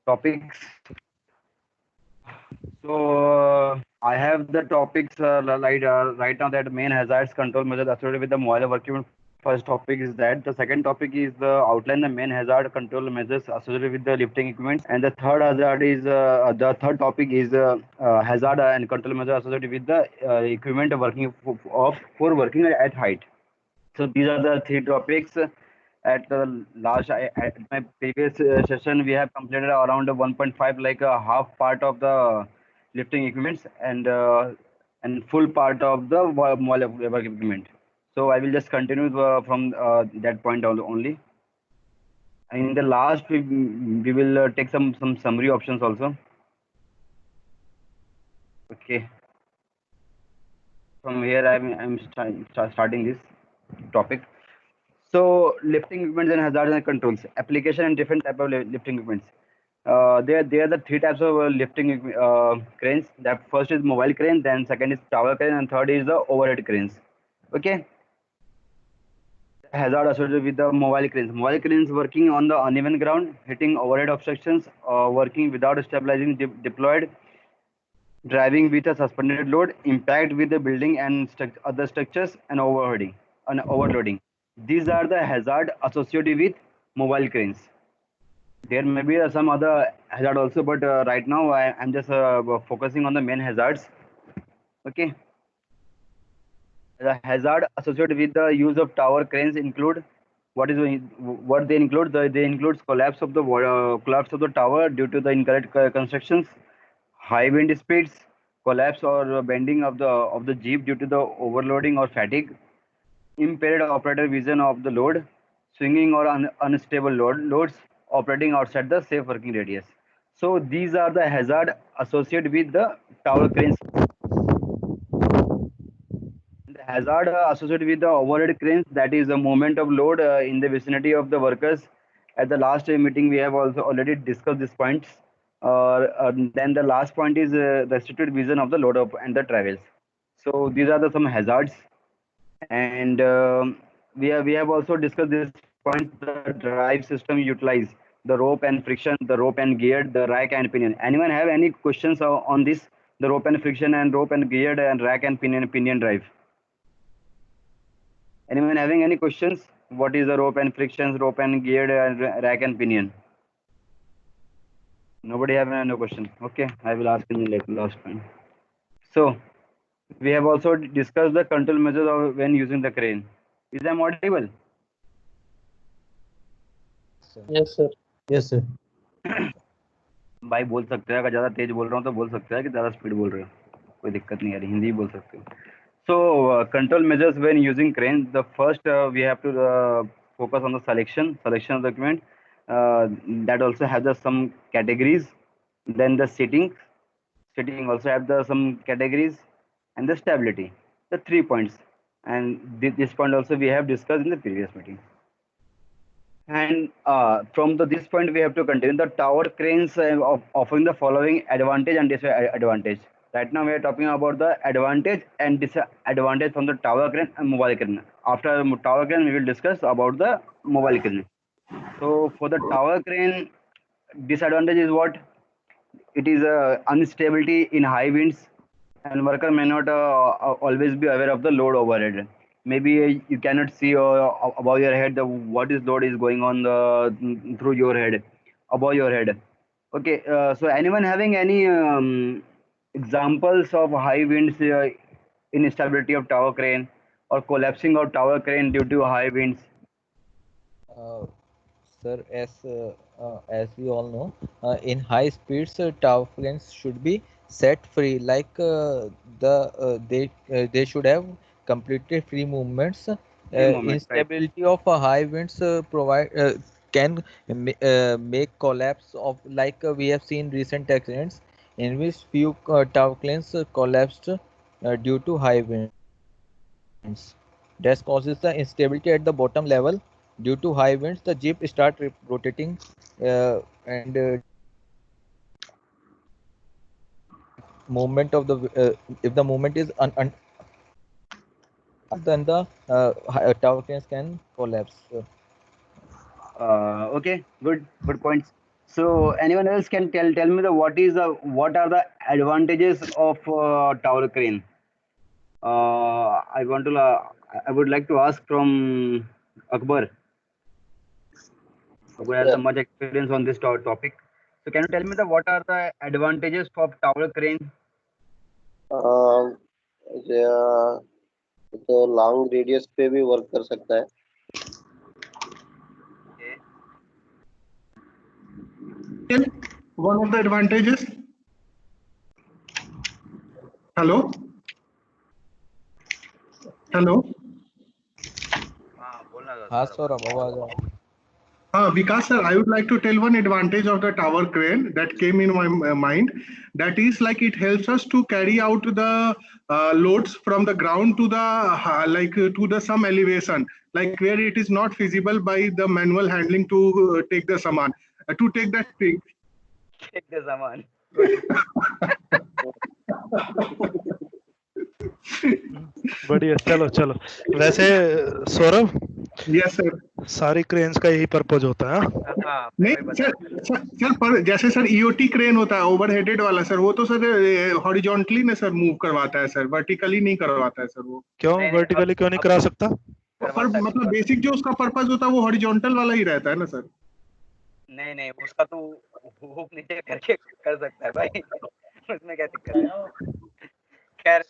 topics. I have the topics right now that main hazards control measures associated with the mobile work equipment. First topic is that. The second topic is the outline the main hazard control measures associated with the lifting equipment. And the third topic is hazard and control measures associated with the equipment working for working at height. So these are the three topics. At the at my previous session, we have completed around 1.5, like a half part of the lifting equipments and full part of the mobile work equipment. So I will just continue from that point only. In the last, we will take some summary options also. Okay. From here, I'm starting this topic. So lifting equipments and hazards and controls, application and different type of lifting equipments. There are the three types of cranes. That first is mobile crane, then second is tower crane, and third is the overhead cranes. Okay. Hazard associated with the mobile cranes. Mobile cranes working on the uneven ground, hitting overhead obstructions, working without stabilizing deployed, driving with a suspended load, impact with the building and other structures, and overloading. These are the hazard associated with mobile cranes. There may be some other hazard also, but right now I'm just focusing on the main hazards. Okay. The hazard associated with the use of tower cranes include what they include. They include collapse of the tower due to the incorrect constructions, high wind speeds, collapse or bending of the jeep due to the overloading or fatigue, impaired operator vision of the load, swinging or unstable loads operating outside the safe working radius. So these are the hazard associated with the tower cranes. The hazard associated with the overhead cranes, that is the movement of load in the vicinity of the workers. At the last meeting, we have also already discussed these points. Then the last point is restricted vision of the load up and the travels. So these are the some hazards, and we have also discussed this point. The drive system utilize the rope and friction, the rope and gear, the rack and pinion. Anyone have any questions on this? The rope and friction and rope and gear and rack and pinion drive. Anyone having any questions? What is the rope and frictions, rope and geared and rack and pinion? Nobody have any question. Okay, I will ask in the last point. So we have also discussed the control measures of when using the crane. Is that audible? Yes, sir. Yes, sir. भाई बोल सकते हैं, अगर ज़्यादा तेज बोल रहा हूँ तो बोल सकते हैं कि ज़्यादा स्पीड बोल रहे हो, कोई दिक्कत नहीं आ रही, हिंदी बोल सकते हो. So control measures when using crane. The first we have to focus on the selection of the equipment. That also has some categories. Then the sitting also have some categories, and the stability. The 3 points, and this point also we have discussed in the previous meeting. And from this point, we have to continue. The tower cranes offering the following advantage and disadvantage. Right now, we are talking about the advantage and disadvantage from the tower crane and mobile crane. After tower crane, we will discuss about the mobile crane. So, for the tower crane, disadvantage is what? It is instability in high winds, and worker may not always be aware of the load overhead. Maybe you cannot see above your head the what is load is going on through your head, above your head. Okay, so anyone having any examples of high winds, instability of tower crane, or collapsing of tower crane due to high winds? Uh, Sir, as we all know, in high speeds, tower cranes should be set free. Like they should have completely free movements. Free movement, right? Instability of high winds can make collapse of, like we have seen recent accidents in which few tower cranes collapsed due to high winds. That causes the instability at the bottom level. Due to high winds, the jeep start rotating, and movement of the if the movement is then the tower cranes can collapse. Okay, good points. So anyone else can tell me what are the advantages of tower crane? I would like to ask from Akbar. Akbar has Yeah. so much experience on this topic. So can you tell me what are the advantages of tower crane? Um, yeah, तो long radius पे भी work कर सकता है. Okay. One of the advantages. Hello. Hello. हाँ बोलना था हाँ सौरभ. सौरभ आवाज आ रही है. Vikas sir, I would like to tell one advantage of the tower crane that came in my mind. That is like it helps us to carry out the loads from the ground to the to the some elevation, like where it is not feasible by the manual handling to take the saman, to take that thing. Take the saman. Good. बढ़िया. चलो चलो. वैसे Saurabh, Yes sir. सारी cranes का यही purpose होता है. हाँ? हाँ नहीं मैं सर बताया. सर पर जैसे सर ईओटी क्रेन होता है ओवरहेडेड वाला सर, वो तो सर हॉरिजॉन्टली में सर मूव करवाता है सर, वर्टिकली नहीं करवाता है सर वो. क्यों नहीं, वर्टिकली क्यों नहीं अब करा सकता? पर करवाता है. मतलब बेसिक जो उसका पर्पज होता है वो हॉरिजॉन्टल वाला ही रहता है ना सर. नहीं उसका तो हुक नीचे करके कर सकता है भाई. उसमें क्या दिक्कत है. Care,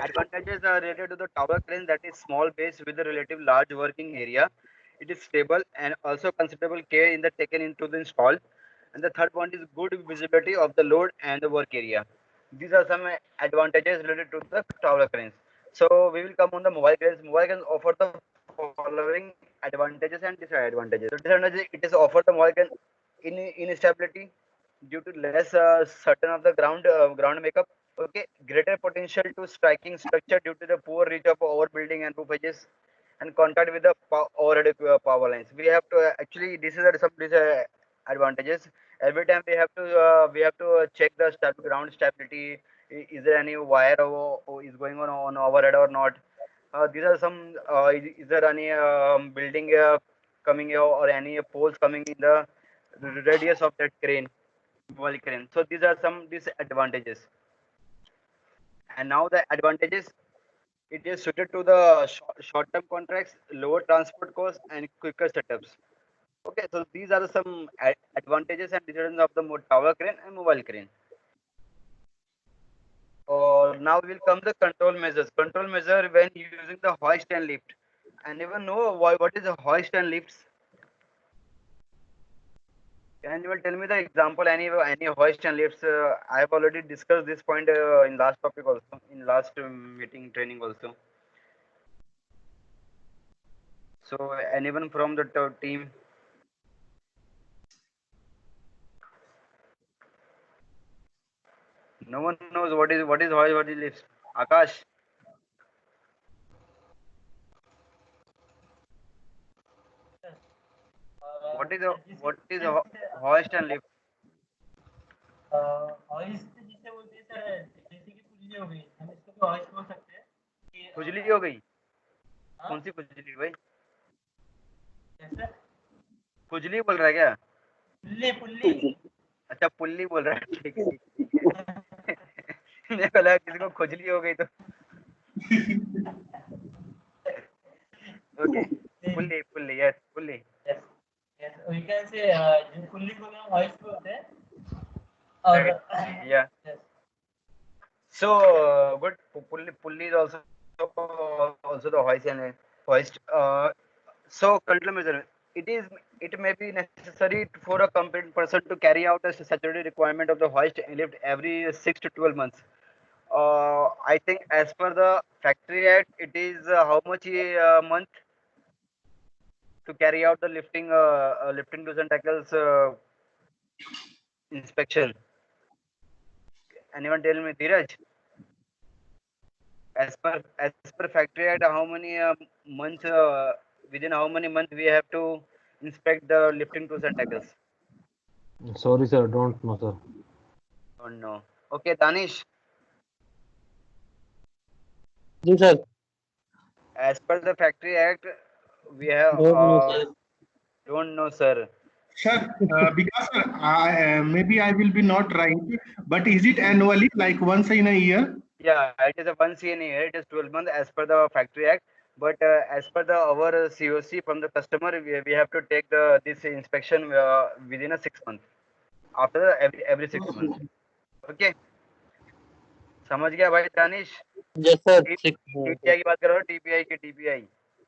advantages are related to the tower crane, that is small base with a relative large working area. It is stable and also considerable care in the taken into the install. And the third point is good visibility of the load and the work area. These are some advantages related to the tower cranes. So we will come on the mobile cranes. Mobile cranes offer the following advantages and disadvantages. So disadvantages, it is offer the mobile crane instability due to less certain of the ground makeup. Okay, greater potential to striking structure due to the poor reach of overbuilding and roof edges and contact with the overhead power lines. We have to actually this is some disadvantages. Every time we have to check the ground stability. Is there any wire or is going on overhead or not? These are some. Is there any building coming here or any poles coming in the radius of that crane, mobile crane? So these are some disadvantages. And now the advantages, it is suited to the short-term contracts, lower transport costs, and quicker setups. Okay, so these are some advantages and disadvantages of the tower crane and mobile crane. Now will come the control measures. Control measure when using the hoist and lift. Anyone know what is a hoist and lifts? Can anyone tell me the example any hoist and lifts? I have already discussed this point in last topic also, in last meeting training also. So anyone from the team? No one knows what is hoist, what is lifts. Akash. What is a hoist and lift? Hoist जिसे बोलते हैं sir, जैसे कि खुजली हो गई, हम इसको भी हॉइस्ट बोल सकते हैं कि खुजली हो गई. हाँ? कौन सी खुजली भाई? कैसे? खुजली बोल रहा है क्या? पुल्ली. अच्छा पुल्ली बोल रहा है. ठीक है. मैं बोला किसी को खुजली हो गई तो. Okay. Pulley yes pulley. Yes, we can say जो पुल्ली को हम हॉइस्ट बोलते हैं. और Yeah. yes. So good. Pulley is also the hoist and hoist. So control measure. It may be necessary for a competent person to carry out a statutory requirement of the hoist and lift every 6 to 12 months. I think as per the factory act, it is how much a month to carry out the lifting tools and tackles inspection. Anyone tell me, Dheeraj? As per factory act, how many months within how many months we have to inspect the lifting tools and tackles? Sorry, sir. Don't know, sir. Oh no. Okay, Danish. जी sir. As per the factory act, we have Don't know, sir. don't know, sir. Sir, because maybe I will be not right, but is it annually, like once in a year? Yeah, it is a once in a year. It is 12 months as per the Factory Act. But as per the our COC from the customer, we have to take the this inspection within a 6 month. After the every 6 months. Okay. समझ गया भाई Danish? Yes sir TPI की बात कर रहा हूँ, TPI की TPI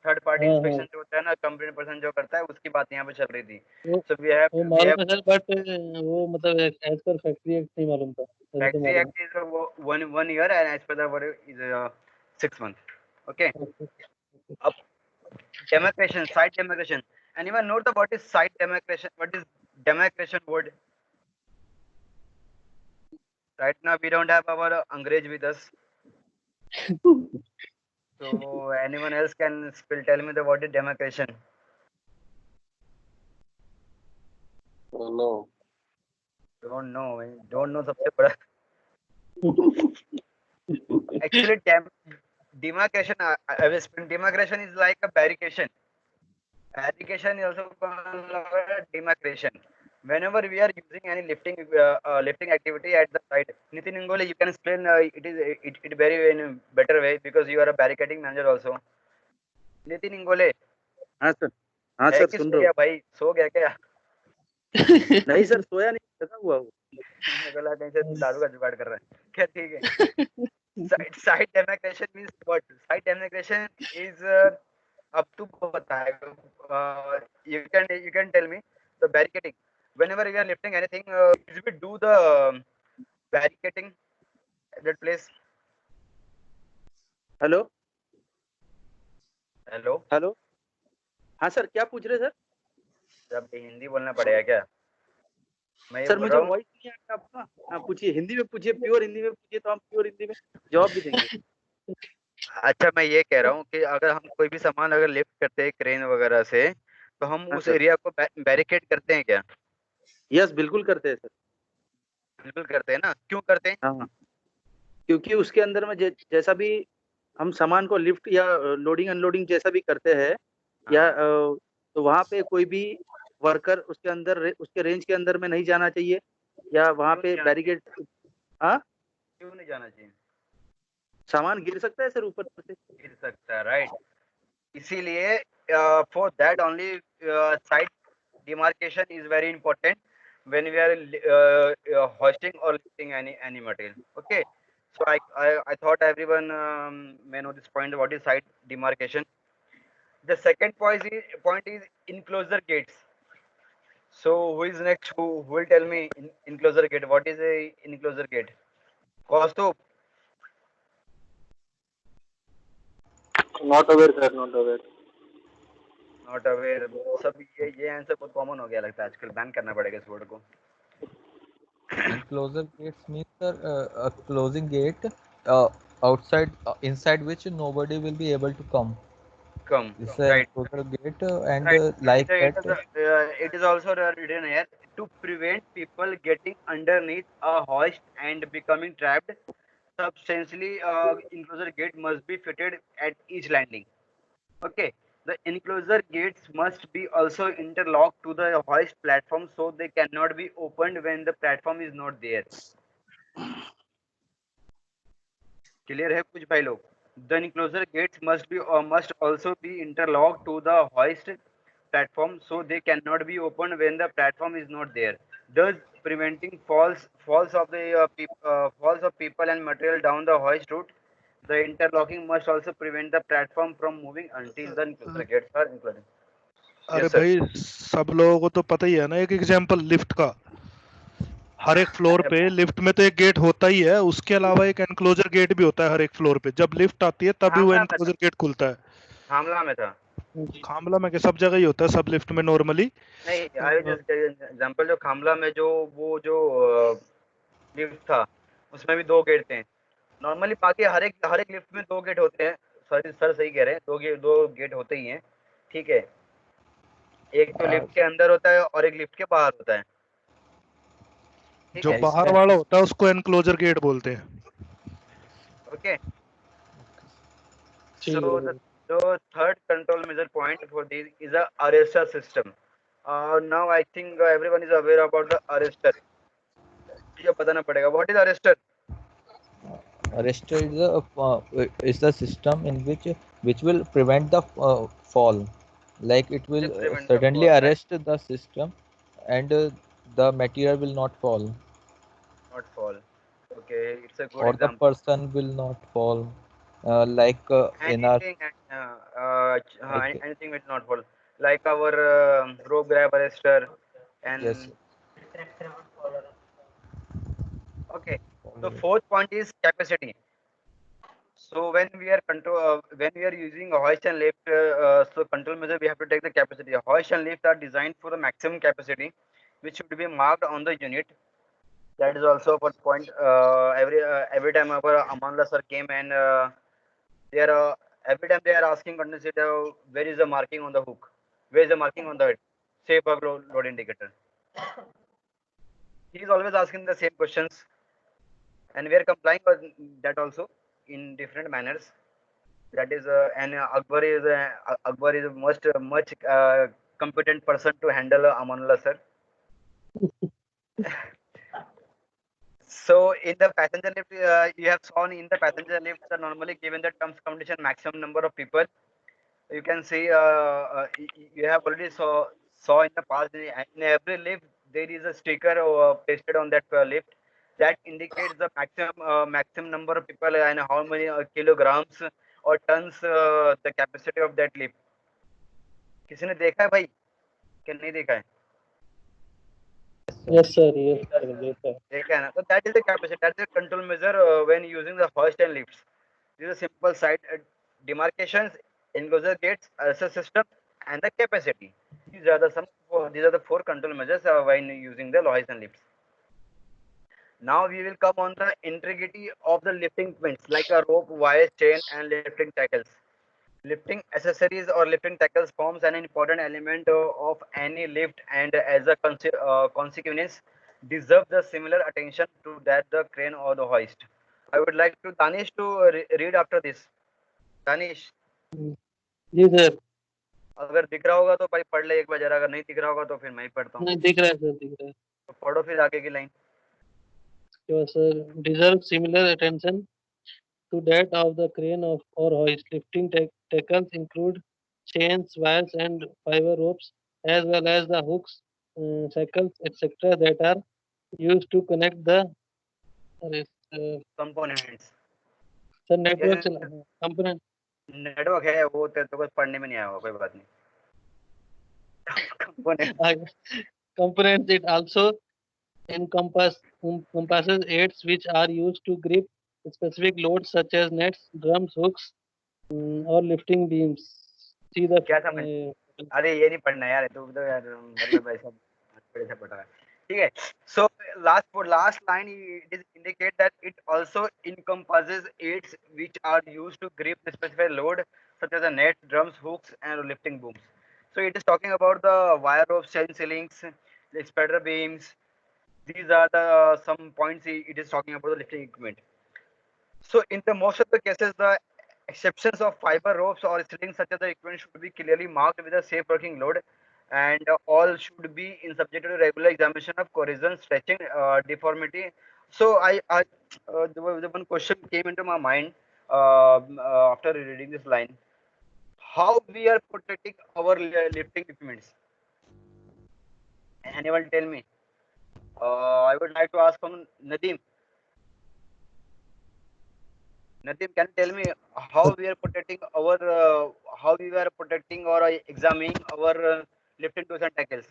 third party हाँ इंस्पेक्शन हाँ जो होता है ना, कंप्लेंट पर्सन जो करता है, उसकी बात यहाँ पे चल रही थी. वो सो वी वो हैव मालूम है सर बट वो मतलब एज पर फैक्ट्री एक्ट नहीं मालूम था मुझे तो फैक्ट्री मालूम act is one year and as per the is 6 month. Okay. है Up demarcation, site demarcation. Anyone know the what is site demarcation? What is demarcation word? Right now we don't have our Angrez with us. So anyone else can tell me the what is demarcation? No. Don't know सबसे बड़ा. Actually demarcation, I will explain. Demarcation is like a barricade. Barricade is also called demarcation. Whenever we are using any lifting activity at the site, Nitin Ingole, you can explain it very in a better way because you are a barricading manager also. Nitin Ingole. हाँ sir. हाँ है sir, कि सुन सो रहा गया भाई? सो गया क्या? हूँ. नहीं सर, सोया नहीं, थका हुआ हूँ. मैं बोला कहीं से दारू का जुगाड़ कर रहा है क्या? ठीक है. Site demarcation means what? Site demarcation is अब तू बताएगा. You can tell me the barricading. Whenever you are lifting anything, we do the barricading at that place. Hello. Hello. Hello. हाँ सर, क्या पूछ रहे सर? जब हिंदी बोलना पड़ेगा क्या? मैं ये सर बोल मुझे रहा हूँ. वॉइस नहीं आता आपका. हाँ पूछिए, हिंदी में पूछिए, प्योर हिंदी में पूछिए तो हम प्योर हिंदी में जवाब भी देंगे. अच्छा, मैं ये कह रहा हूँ कि अगर हम कोई भी सामान अगर लिफ्ट करते हैं क्रेन वगैरह से, तो हम हाँ उस सर. एरिया को बैरिकेड करते हैं क्या? यस, बिल्कुल करते हैं सर. बिल्कुल करते हैं ना. क्यों करते हैं? हाँ, क्योंकि उसके अंदर में जैसा भी हम सामान को लिफ्ट या लोडिंग अनलोडिंग जैसा भी करते हैं या तो वहाँ पे कोई भी वर्कर उसके अंदर उसके रेंज के अंदर में नहीं जाना चाहिए या वहाँ पे बैरिकेड. हाँ, क्यों नहीं जाना चाहिए? सामान गिर सकता है सर ऊपर से. गिर सकता है, राइट. इसीलिए for that only site demarcation is very important when we are hoisting or lifting any material. Okay. So I thought everyone may know this point. What is site demarcation? The second point is enclosure gates. So who is next? Who will tell me enclosure gate? What is a enclosure gate? Kaustup. Not aware, sir. Not aware. Not aware. सब ये answer बहुत common हो गया लगता है आजकल. Ban करना पड़ेगा इस वर्ड को. Enclosure gates means a closing gate outside, inside which nobody will be able to come. Come. It's a Right. enclosure gate and Right. like It that. it is also written here to prevent people getting underneath a hoist and becoming trapped. Substantially, enclosure gate must be fitted at each landing. Okay. The enclosure gates must be also interlocked to the hoist platform so they cannot be opened when the platform is not there. Clear है कुछ भाई लोग? The enclosure gates must also be interlocked to the hoist platform so they cannot be opened when the platform is not there, thus preventing falls of people and material down the hoist route. The interlocking must also prevent the platform from moving until the enclosure gates are included. अरे Yes, sir. भाई, सब लोगों को तो पता ही है ना. एक एग्जांपल लिफ्ट का, हर एक फ्लोर पे लिफ्ट में तो एक गेट होता ही है, उसके अलावा एक एनक्लोजर गेट भी होता है हर एक फ्लोर पे. जब लिफ्ट आती है तभी वो खामला में एनक्लोजर था. गेट खुलता है. खामला में था. खामला में के सब जगह ही होता है, सब लिफ्ट में नॉर्मली. नहीं, आई जस्ट एग्जांपल जो खामला में जो लिफ्ट था उसमें भी 2 गेट थे. नॉर्मली बाकी हर एक लिफ्ट में 2 गेट होते हैं. सर सही कह रहे हैं. 2 गेट होते ही हैं. ठीक है. एक तो लिफ्ट के अंदर होता है और एक लिफ्ट के बाहर होता है. ठीक जो है. बाहर वाला होता है उसको एनक्लोजर गेट बोलते हैं. Okay. So the third control measure point for this is a arrester system. Now I think everyone is aware about the arrestor. ये बताना पड़ेगा. What is arrestor? Arrestor is the system in which will prevent the fall. Like it will Will prevent the suddenly fall. arrest the system, and the material will not fall, Not fall. Okay, it's a good or the example. person will not fall. Like in our Anything, like anything will not fall. Like our rope grab arrestor, yes. and okay. So fourth point is capacity. So when we are using a hoist and lift, so control measure we have to take the capacity. Hoist and lift are designed for the maximum capacity, which should be marked on the unit. That is also a point. Every time our Amanla sir came and they are every time they are asking continuously, where is the marking on the hook? Where is the marking on the safe bug load indicator? He is always asking the same questions, and we are complying with that also in different manners. That is Akbar is much competent person to handle Amanullah sir. So in the passenger lift, you have shown in the passenger lifts are normally given the terms condition maximum number of people. You can see you have already saw in the past in every lift there is a sticker pasted on that lift that indicates the maximum number of people and how many kilograms or tons the capacity of that lift. किसी ने देखा है भाई कि नहीं देखा है? Yes, sir. Yes, sir. Later. देखा है ना? So that is the capacity. That is the control measure when using the hoist and lifts. These are simple side demarcations, enclosure gates, access system, and the capacity. These are the four control measures when using the hoist and lifts. Now we will come on the integrity of the lifting equipments like a rope, wire, chain, and lifting tackles. Lifting accessories or lifting tackles forms an important element of any lift, and as a consequence deserve the similar attention to that the crane or the hoist. I would like to Danish to read after this. Danish, जी sir. अगर दिख रहा होगा तो भाई पढ़ ले एक बार जरा, अगर नहीं दिख रहा होगा तो फिर मैं ही पढ़ता हूँ. नहीं दिख रहा है सर, दिख रहा है. तो पढ़ो फिर आगे की line. Sure, sir. Deserve similar attention to that of the crane of or hoist. Lifting tackles include chains, wires, and fiber ropes, as well as the hooks, cycles, etc., that are used to connect the components. sir network component. Network है वो तो कुछ पढ़ने में नहीं आया होगा, कोई बात नहीं. Component. Components. It also encompasses aids which are used to grip specific loads such as nets, drums, hooks, or lifting beams. See the क्या समझ? अरे ये नहीं पढ़ना यार, तू तो यार मतलब ऐसा बड़े से पढ़ा है. ठीक है. So last line it is indicate that it also encompasses aids which are used to grip the specific load such as a net, drums, hooks, and lifting booms. So it is talking about the wire ropes, chain ceilings, the spreader beams. These are the some points it is talking about the lifting equipment. So in the most of the cases, the exceptions of fiber ropes or ceilings such as the equipment should be clearly marked with a safe working load, and all should be in subject to regular examination of corrosion, stretching, deformity. So the one question came into my mind after reading this line: how we are protecting our lifting equipments? Anyone tell me? I would like to ask from Nadeem. Nadeem, can you tell me how we are protecting or examining our lifting tools and tackles?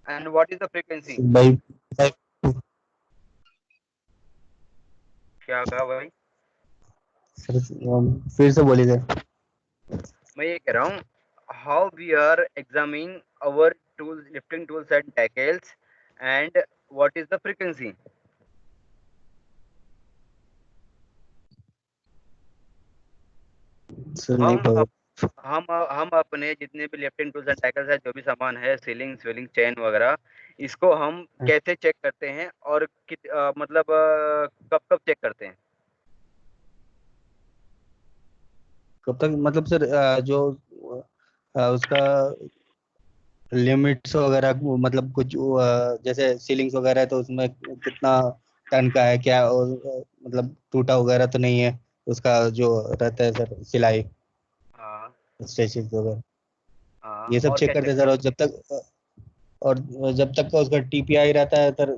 And what is the frequency? by क्या कहा भाई? Sir फिर से बोलिए. मैं ये कह रहा हूँ how we are examining our lifting tools and tackles, and what is the frequency? Sir नहीं पता. हम अपने जितने भी लिफ्टिंग टूल्स एंड टैकल्स है, जो भी सामान है, सीलिंग स्विलिंग चेन वगैरह, इसको हम कैसे चेक करते हैं और मतलब कब कब चेक करते हैं? कब तक मतलब सर जो उसका लिमिट्स वगैरह मतलब कुछ जैसे सीलिंग्स वगैरह है तो उसमें कितना टन का है क्या, और मतलब टूटा वगैरह तो नहीं है उसका जो रहता है सर सिलाई हाँ स्टेचेस वगैरह, हाँ, ये सब और चेक क्या करते चेक हैं सर। करना? और जब तक का उसका टीपीआई रहता है सर,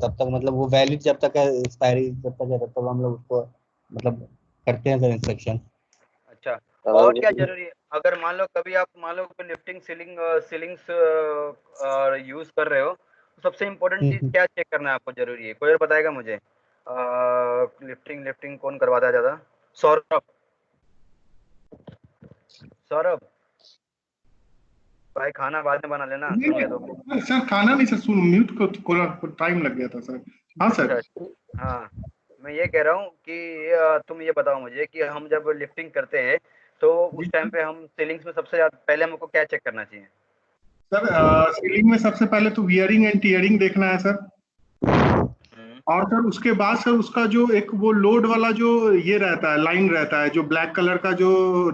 तब तक मतलब वो वैलिड जब तक है, एक्सपायरी जब तक है तब तक हम लोग उसको मतलब करते हैं सर इंस्पेक्शन। अच्छा, कलर और क्या कोडिंग जरूरी है? अगर मान लो कभी आप मान लो कोई लिफ्टिंग सीलिंग्स यूज कर रहे हो, तो सबसे इम्पोर्टेंट चीज क्या चेक करना है आपको जरूरी है? कोई और बताएगा मुझे? लिफ्टिंग लिफ्टिंग कौन करवाता है ज्यादा? सौरभ, सौरभ भाई, खाना बाद में बना लेना, सुनने दो। नहीं सर, खाना नहीं सर, सुन म्यूट को टाइम लग गया था सर। हाँ अच्छा सर। अच्छा, हाँ, मैं ये कह रहा हूँ कि तुम ये बताओ मुझे कि हम जब लिफ्टिंग करते हैं तो जी उस टाइम पे हम सीलिंग्स में सबसे ज्यादा पहले हमको क्या चेक करना चाहिए? सर, सीलिंग में सबसे पहले तो वियरिंग एंड टीयरिंग देखना है सर। हम्म, और सर उसके बाद सर उसका जो एक वो लोड वाला जो ये रहता है, लाइन रहता है, जो ब्लैक कलर का जो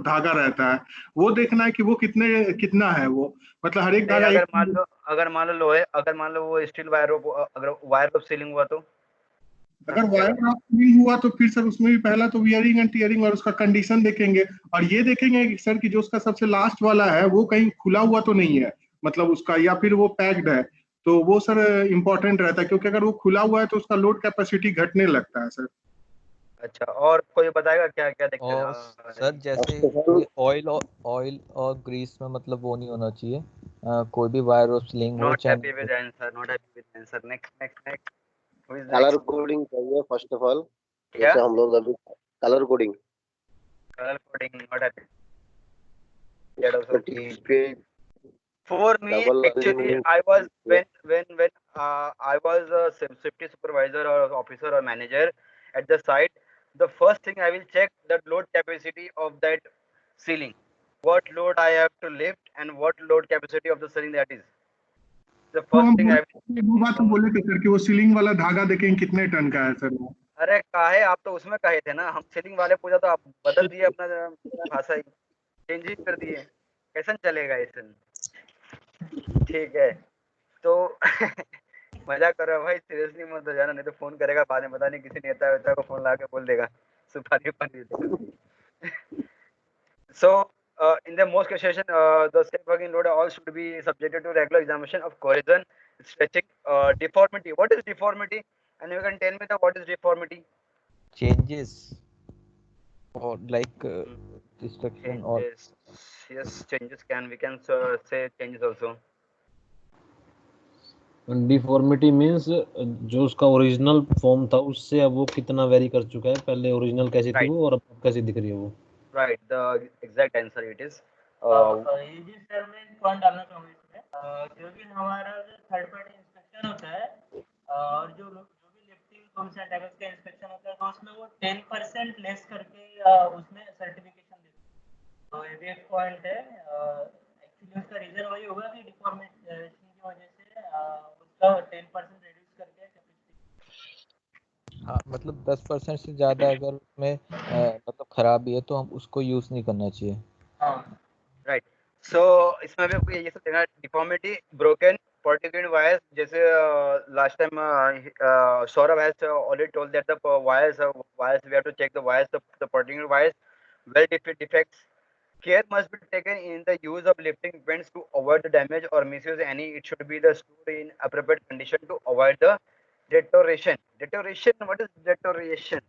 धागा रहता है, वो देखना है कि वो कितना है वो, मतलब हर एक जैसे धागा अगर एक। मान लो, अगर मान लो लोहे, अगर मान लो वो स्टील वायर रोप, अगर वायर रोप सीलिंग हुआ तो अगर क्या वायर करना? ड्राफ्टिंग हुआ तो फिर सर उसमें भी पहला तो वियरिंग एंड टीयरिंग और उसका कंडीशन देखेंगे। और ये देखेंगे कि सर कि जो उसका सबसे लास्ट वाला है वो कहीं खुला हुआ तो नहीं है, मतलब उसका, या फिर वो पैक्ड है। तो वो सर इम्पोर्टेंट रहता है, क्योंकि अगर वो खुला हुआ है तो उसका लोड कैपेसिटी घटने लगता है सर। अच्छा, और कोई बताएगा क्या क्या देखते हैं? और सर जैसे फर्स्ट ऑफ ऑल कोई ऑयल और ग्रीस में मतलब वो नहीं होना चाहिए, कोई भी वायर और स्लिंग हो नॉट चाहे happy with answer, not happy with answer. Next next next, who is colour next? Coding चाहिए फर्स्ट ऑफ ऑल। क्या? जैसे हम लोग अभी colour coding, colour coding not happy, that also. TP, For me, double actually, lining. I was when I was a safety supervisor or officer or manager at the site. The first thing I will check the load capacity of that ceiling. What load I have to lift and what load capacity of the ceiling that is. The तो first हम thing I वो बात तो will. बोले थे sir कि वो ceiling वाला धागा देखेंगे कितने टन का है सर वो। अरे काहे, आप तो उसमें कहे थे ना, हम सीलिंग वाले पूछा तो आप बदल दिए अपना भाषा ही, चेंज ही कर दिए। कैसे चलेगा ऐसे? ठीक है, तो मजाक कर रहा हूँ भाई, सीरियसली मत हो जाना, नहीं तो फोन करेगा बाद में, पता नहीं किसी नेता वेता को फोन ला के बोल देगा सुपारी पानी देगा। So in the most session, the safe working load all should be subjected to regular examination of corrosion, stretching, deformity. What is deformity? And you can tell me the what is deformity? changes or like destruction or Changes. Yes, changes can, we can say changes also. Deformity means जो उसका original form था उससे अब वो कितना very कर चुका है, पहले ओरिजिनल कैसी थी Right, वो और अब कैसी दिख रही है वो। right. The exact answer it is. ये भी सर मैं पॉइंट डालना चाहूँगा इसमें, क्योंकि हमारा जो थर्ड पार्टी इंस्पेक्शन होता है और जो भी लिफ्टिंग रूम्स एंड टैगर्स का इंस्पेक्शन होता है, तो उसमें वो 10% लेस करके उसमें सर्टिफिकेशन देते हैं। तो ये भी एक पॉइंट है। एक्चुअली उसका रीजन वही होगा कि डिफॉर्मेशन की वजह से उसका 10% रिड्यूस करके कैपेसिटी। हाँ मतलब 10% से ज़्यादा अगर उसमें मतलब खराबी है तो हम उसको यूज़ नहीं करना चाहिए। हाँ राइट, सो इसमें भी ये सब देखना, डिफॉर्मिटी, ब्रोकन पर्टिकुलर वायर्स, जैसे last time Saurabh has already told that the wires we have to check the wires, the particular wires, well defects. Care must be taken in the use of lifting equipment to avoid the damage or misuse any. It should be the stored in appropriate condition to avoid the deterioration. Deterioration, what is deterioration?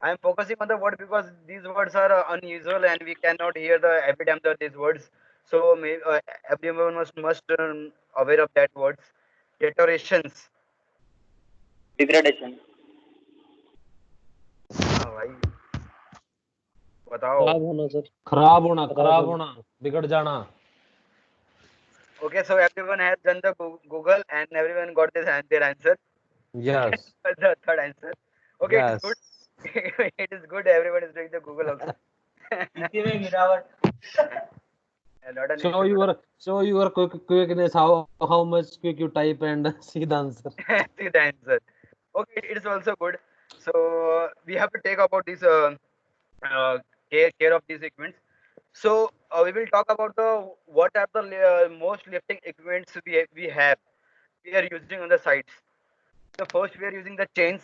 I am focusing on the word because these words are unusual and we cannot hear the every time these words. So everyone must aware of that words. Deteriorations. Degradation. हाँ भाई, बताओ। खराब होना sir. खराब होना, बिगड़ जाना। Okay, so everyone has done the Google and everyone got their answer. Yes The third answer. Okay, it is Yes. good. It is good. Everyone is doing the Google also. इसी में गिरावट। Not an show issue. your quickness, how much quick you type and see the answer. See the answer. Okay, it is also good. So we have to take about this care of these equipments. So we will talk about the what are the most lifting equipments we are using on the sites. The first we are using the chains.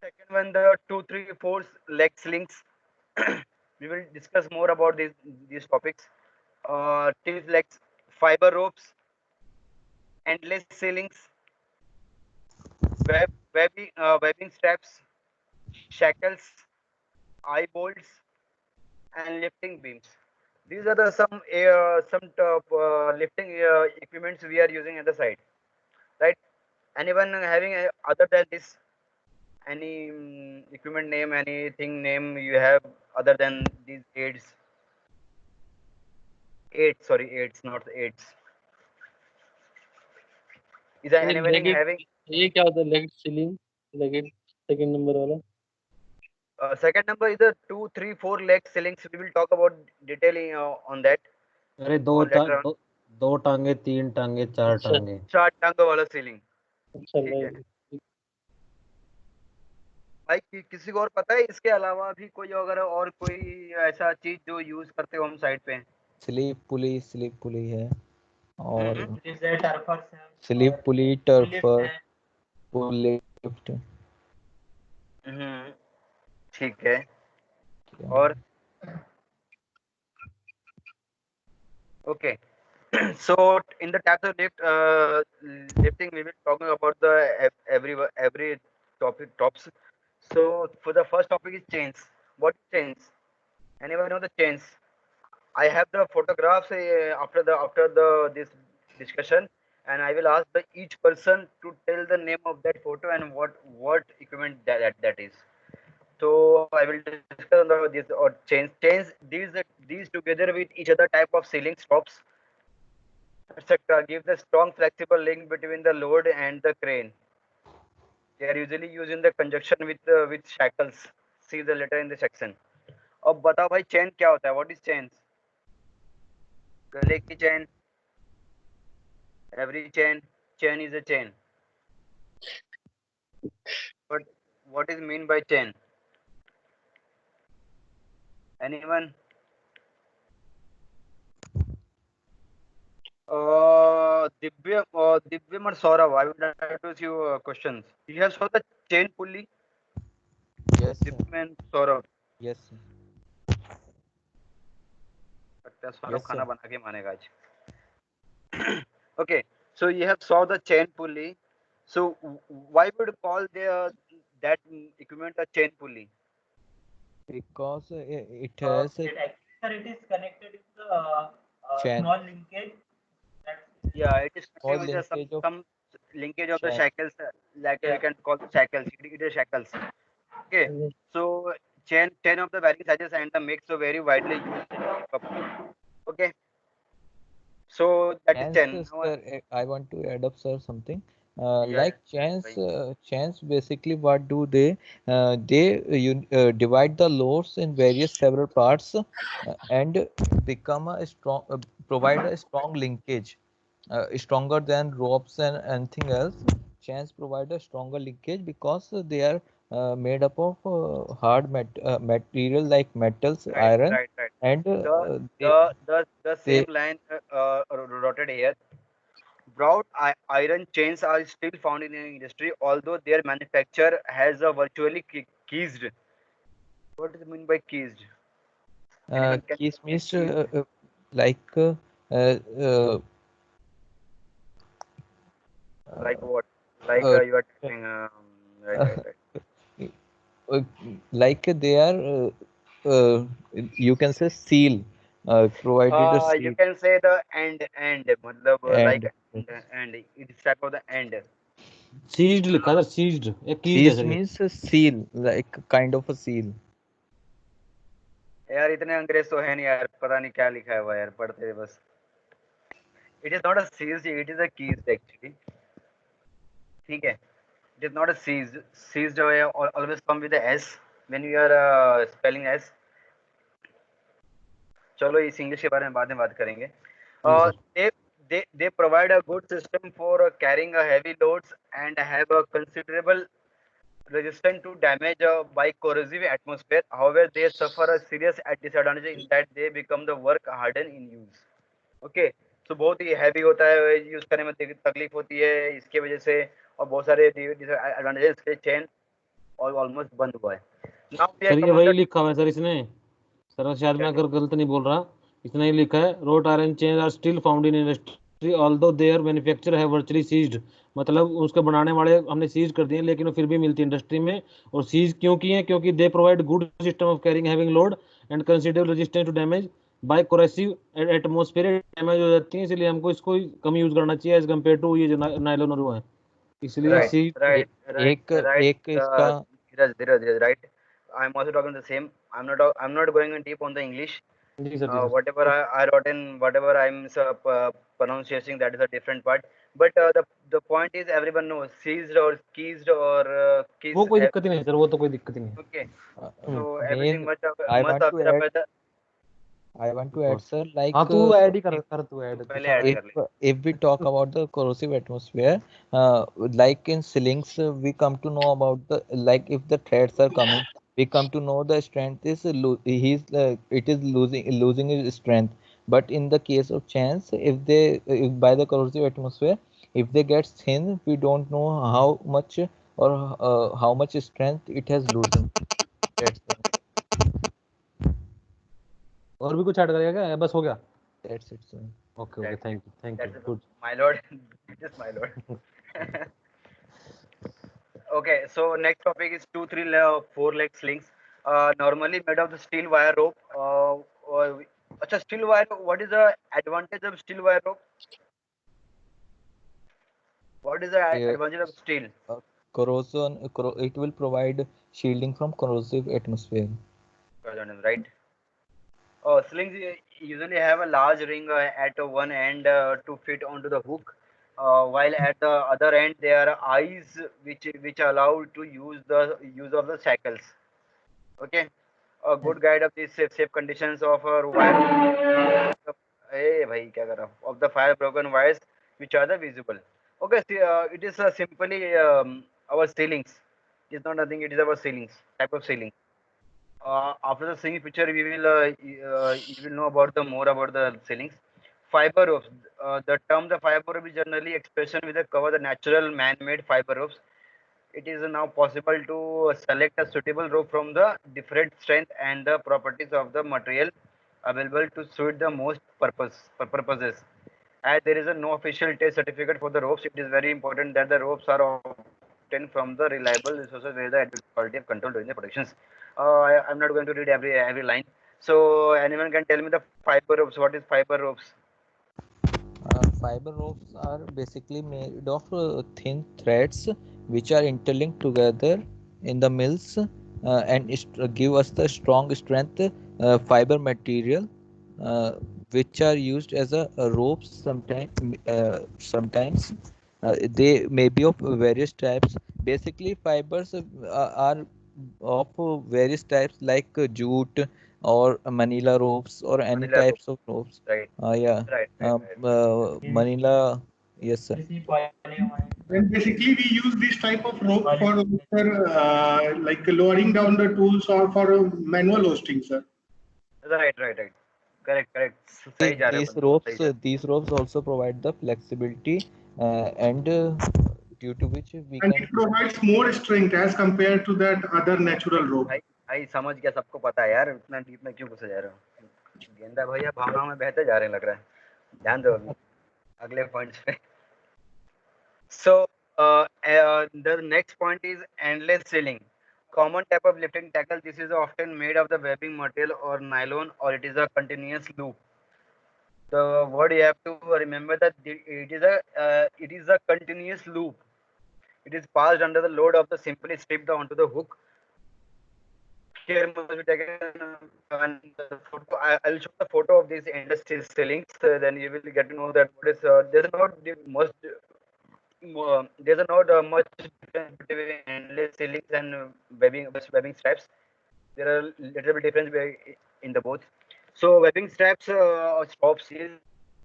Second one the 2, 3, 4 leg slings. We will discuss more about these topics. Tilt legs, fiber ropes, endless ceilings, webbing straps, shackles, eye bolts, and lifting beams. These are the some top lifting equipments we are using at the site, right? Anyone having other than this, any equipment name, anything name you have other than these aids? Aids, not aids. Is there sir anyone legged having? ये क्या होता है legged ceiling legged second number वाला Second number is the 2, 3, 4 leg ceilings. We will talk about detailing on that अरे on later on. दो टांगे, 3 टांगे, 4 अच्छा टांगे। 4 टांग वाला सीलिंग, अच्छा ठीक है right. भाई। किसी को और पता है इसके अलावा भी कोई अगर और कोई ऐसा चीज जो यूज करते हो हम साइड पे? स्लीप पुली है और जैसे टर्फर्स है, स्लीप पुली, लिफ्ट टर्फर, है। पुल लिफ्ट। ठीक है। और okay. So in the types of lifting we will talking about the every tops. So for the first topic is chains. What is chains? Anyone know the chains? I have the photographs after the this discussion, and I will ask each person to tell the name of that photo and what equipment that is. So I will discuss on this or chains. These together with each other type of ceiling stops, etc. Give the strong flexible link between the load and the crane. They are usually used in the conjunction with shackles. See the letter in the section. अब बताओ भाई chain क्या होता है? What is chains? गले की chain, every chain is a chain. But what is mean by chain? Anyone? Divyam or Saurav, I would like to ask you questions. You have saw the chain pulley? Yes sir. Divyam and Saurav. Yes sir. लगता है Saurabh Yes, खाना sir. बना के मानेगा आज. Okay, so you have saw the chain pulley. So why would you call that equipment a chain pulley? Because it has a It actually, sir, it is connected with the chain, small linkage. That's Yeah, it is small connected with linkage of some linkage of the shack. shackles, like we yeah. can call the shackles. It is shackles. Okay, so chain of the varying sizes and the mix of very widely used in pickup. Okay, so that is Chains, chain. Now, sir, I want to add up, sir, something. yeah, Like right. chains basically what do they? Divide the loads in various several parts and become a strong, provide a strong linkage, stronger than ropes and anything else. Chains provide a stronger linkage because they are made up of material like metals, Right, iron, right, right. and The they same line rotated here. Broad iron chains are still found in the industry, although their manufacture has a virtually keysed. What does it mean by keysed? Anyone can keys explain means keysed? like Like uh, what? Like uh, you are telling. Right. uh, like they are you can say seal, provided a You seal can say the end, मतलब like and and it's type of the end. Ceased लिखा था, ceased, ये कीज्ड है seals sir ये। means a seal, like kind of a seal. यार इतने अंग्रेज तो है नहीं यार, पता नहीं क्या लिखा है वो यार, पढ़ते हैं बस. It is not a seized, it is a keysed actually. ठीक है. It is not a seized. Seized always come with a S when you are spelling S. चलो इस इंग्लिश के बारे में बाद में बात करेंगे. जी sir. They provide a good system for carrying a heavy loads and have a considerable resistant to damage by corrosive atmosphere. However, they suffer a serious disadvantage in that they become the work hardened in use. Okay, तो बहुत ही heavy होता है, use करने में तकलीफ होती है इसके वजह से, और बहुत सारे एडवांटेजेस के चेन और ऑलमोस्ट बंद हुआ है. नाउ वी सर ये आर वही लिखा हुआ है सर इसने, सर शायद मैं अगर गलत नहीं बोल रहा, इसने ये लिखा है wrought iron chain are still found in industry although there manufacture है वर्चुअली सीज्ड, मतलब उसके बनाने वाले हमने सीज कर दिए लेकिन वो फिर भी मिलती है इंडस्ट्री में. और सीज क्यों की है? क्योंकि they provide good system of carrying having load and considerable resistance to damage by corrosive atmosphere damage हो जाती है, इसलिए हमको इसको कम यूज करना चाहिए एज कम्पेयर टू ये जो नायलॉन और वो है, इसलिए right, सीज. right, एक right, एक इसका Dheeraj, right. I'm also talking the same. I'm not going in deep on the English. जी सर, जी sir. Whatever I wrote in, whatever I'm pronouncing, that is a different part. But the point is, everyone knows seized or keysed or keys. वो कोई दिक्कत ही नहीं sir, वो तो कोई दिक्कत ही नहीं. Okay, uh, so everything main much I must want to aware add by the. I want to add, sir, like हाँ तू ऐड ही कर तू ऐड. पहले ऐड कर ले. if we talk about the corrosive atmosphere, like in ceilings, we come to know about the, like if the threads are coming, we come to know the strength is it is losing its strength. But in the case of chains, if by the corrosive atmosphere, if they get thin, we don't know how much or how much strength it has losing. That's और भी कुछ add करेगा क्या, बस हो गया? that's it, sir. Okay okay, thank you good. My lord, just my lord. Okay, so next topic is 2, 3, 4 leg slings. Normally made of the steel wire rope. Acha, steel wire. What is the advantage of steel wire rope? What is the advantage of steel? It will provide shielding from corrosive atmosphere. Right. Slings usually have a large ring at one end to fit onto the hook, while at the other end there are eyes which allow to use of the shackles. Okay, a good guide of these safe conditions of wire. Hey, bhai, kya kar raha? Of the fire broken wires which are the visible. Okay, see, it is simply our ceilings. It's not nothing. It is our ceilings, type of ceiling. After the seeing picture, we will you will know about the more about the ceilings. Fiber ropes. The term the fiber rope is generally expression with a cover the natural man-made fiber ropes. It is now possible to select a suitable rope from the different strength and the properties of the material available to suit the most purposes. As there is no official test certificate for the ropes, it is very important that the ropes are obtained from the reliable resources where the adequate quality of control during the productions. I'm not going to read every line. So anyone can tell me the fiber ropes. What is fiber ropes? Fiber ropes are basically made of thin threads which are interlinked together in the mills and give us the strong strength fiber material which are used as a ropes sometimes. They may be of various types. Basically, fibers are of various types like jute or manila ropes or any Manila rope. types of ropes. Right. Yeah. Right. Manila, yes, sir. And basically, we use this type of rope for like lowering down the tools or for manual hosting, sir. Right. Correct. सही जा रहे हो, सही जा रहे These ropes also provide the flexibility and due to which we And can. it provides more strength as compared to that other natural rope. भाई समझ गया, सबको पता है यार, इतना डीप में क्यों घुसे जा रहे हो? गेंदा भैया भावनाओं में बहते जा रहे हैं लग रहा है. ध्यान दो अभी अगले पॉइंट्स पे. So the next point is endless ceiling. Common type of lifting tackle. This is often made of the webbing material or nylon, or it is a continuous loop. The word you have to remember that it is a continuous loop. It is passed under the load of the simply stripped onto the hook. Care must be taken. I will show the photo of these endless ceilings. Then you will get to know that what is there's not much difference between endless ceilings and webbing straps. There are little bit difference in the both. So webbing straps or stops is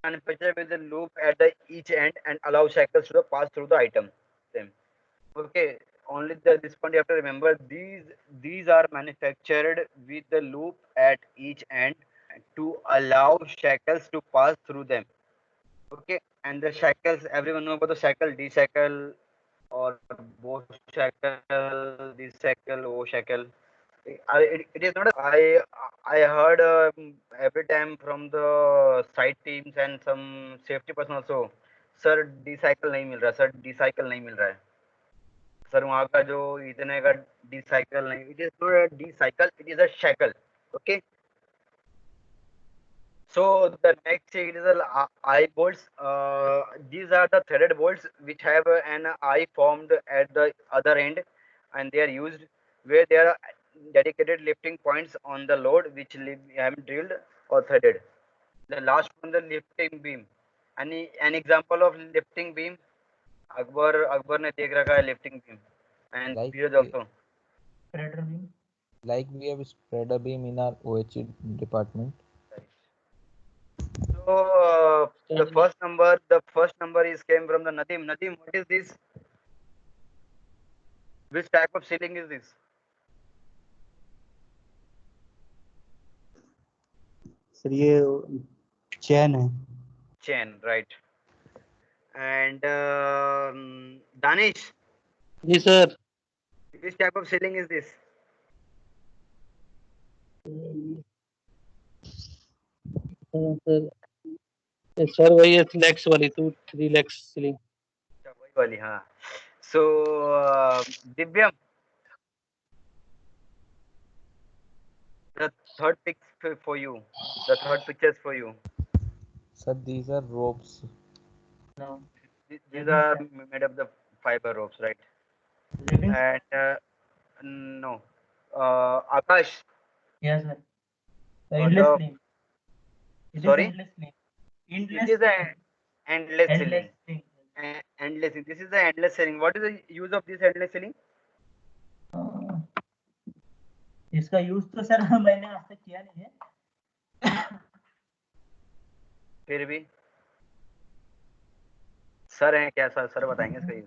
manufactured with a loop at the each end and allow shackles to pass through the item. Okay. only this point you have to remember, these are manufactured with the loop at each end to allow shackles to pass through them. Okay, and the shackles, everyone know about the shackle, D-shackle or bow shackle, this shackle, O shackle. It is not I heard every time from the side teams and some safety person also, sir D cycle नहीं मिल रहा, sir D cycle नहीं मिल रहा है, sir वहाँ का जो इतने का डी साइकिल नहीं, it is not D cycle, it is a shackle. Okay, so the next it is a eye bolts. These are the threaded bolts which have an eye formed at the other end, and they are used where there are dedicated lifting points on the load which have drilled or threaded. The last one, the lifting beam. An example of lifting beam, Akbar ने देख रखा है lifting beam, and Like Firoz also. Spreader beam. like we have spreader beam in our OHE department. So the first number is came from the Nadim. Nadim, what is this? Which type of ceiling is this? Sir ये chain है. Chain, right? And Danish, जी सर. which type of ceiling is this? Sir वही है legs वाली 2-3 legs ceiling. अच्छा, वही वाली, हाँ. So Divyam, the third picture for you. The third picture is for you. Sir, these are ropes. No. These are made of the fiber ropes, right? Living. And no, Akash. Yes, sir. The What endless of- link. It Sorry? is endless link. It Endless. is an endless ceiling. Endless link. Endless. This is the endless ceiling. What is the use of this endless ceiling? इसका use तो sir मैंने आज तक किया नहीं है. फिर भी सर हैं क्या? सर बताएंगे इसका यूज.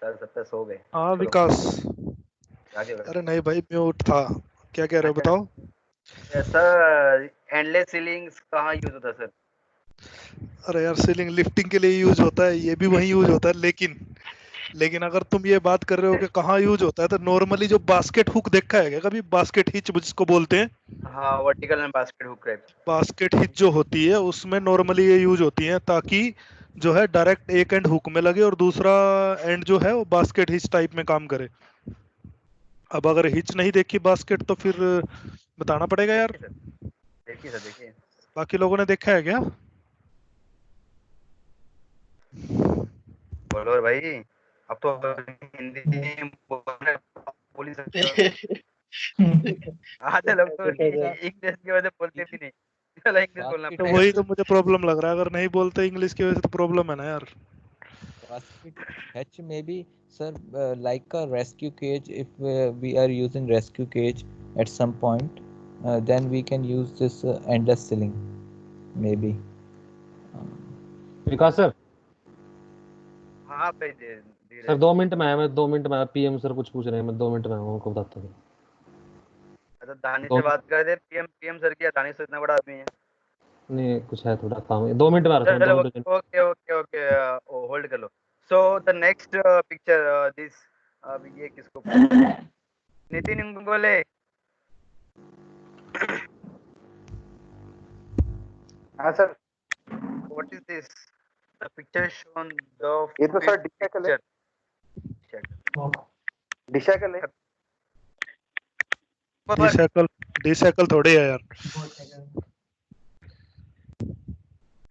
सर सब पे सो गए. हाँ चलो, विकास. आगे बढ़ो. अरे नहीं भाई, म्यूट था. क्या कह रहे हो, बताओ. सर एंडलेस सीलिंग्स कहाँ यूज होता है सर? अरे यार, सीलिंग लिफ्टिंग के लिए यूज होता है, ये भी वही यूज होता है, लेकिन अगर तुम ये बात कर रहे हो कि कहाँ यूज होता है, तो नॉर्मली जो बास्केट हुक देखा है क्या कभी? बास्केट हिच जिसको बोलते हैं. हाँ, vertical and basket hook type. Basket hitch जो होती है उसमें नॉर्मली ये यूज होती है ताकि जो है डायरेक्ट एक एंड हुक में लगे और दूसरा एंड जो है वो बास्केट हिच टाइप में काम करे. अब अगर हिच नहीं देखी बास्केट तो फिर बताना पड़ेगा यार. देखिए सर, देखिए. बाकी लोगों ने देखा है क्या? बोलो भाई, अब तो हिंदी बोल ही सकते हो. आधे लोग तो इंग्लिश की वजह से बोलते भी नहीं. चलो इंग्लिश बोलना तो पड़ेगा. वही तो मुझे प्रॉब्लम लग रहा है, अगर नहीं बोलते इंग्लिश की वजह से तो प्रॉब्लम है ना यार. Basket hatch may be, sir, like a rescue cage. If we are using rescue cage at some point, then we can use this endless ceiling, maybe. Vikas sir. हाँ भाई, धीरे. सर 2 मिनट में आया, मैं 2 minute में आया. PM sir कुछ पूछ रहे हैं, मैं 2 मिनट में आया, उनको बताता हूँ. अच्छा, दानिश से बात कर दे. पीएम सर की. दानिश तो इतना बड़ा आदमी है. नहीं, कुछ है, थोड़ा काम है. 2 मिनट में आ रहा हूँ. चलो, 2 मिनट में. ओके, होल्ड कर लो. So the next picture, this. अब ये किसको? नितिन बोले. हाँ sir. What is this? The picture shown the. ये तो सर डिशैकल है. डिशैकल है. डिसैकल थोड़े है यार.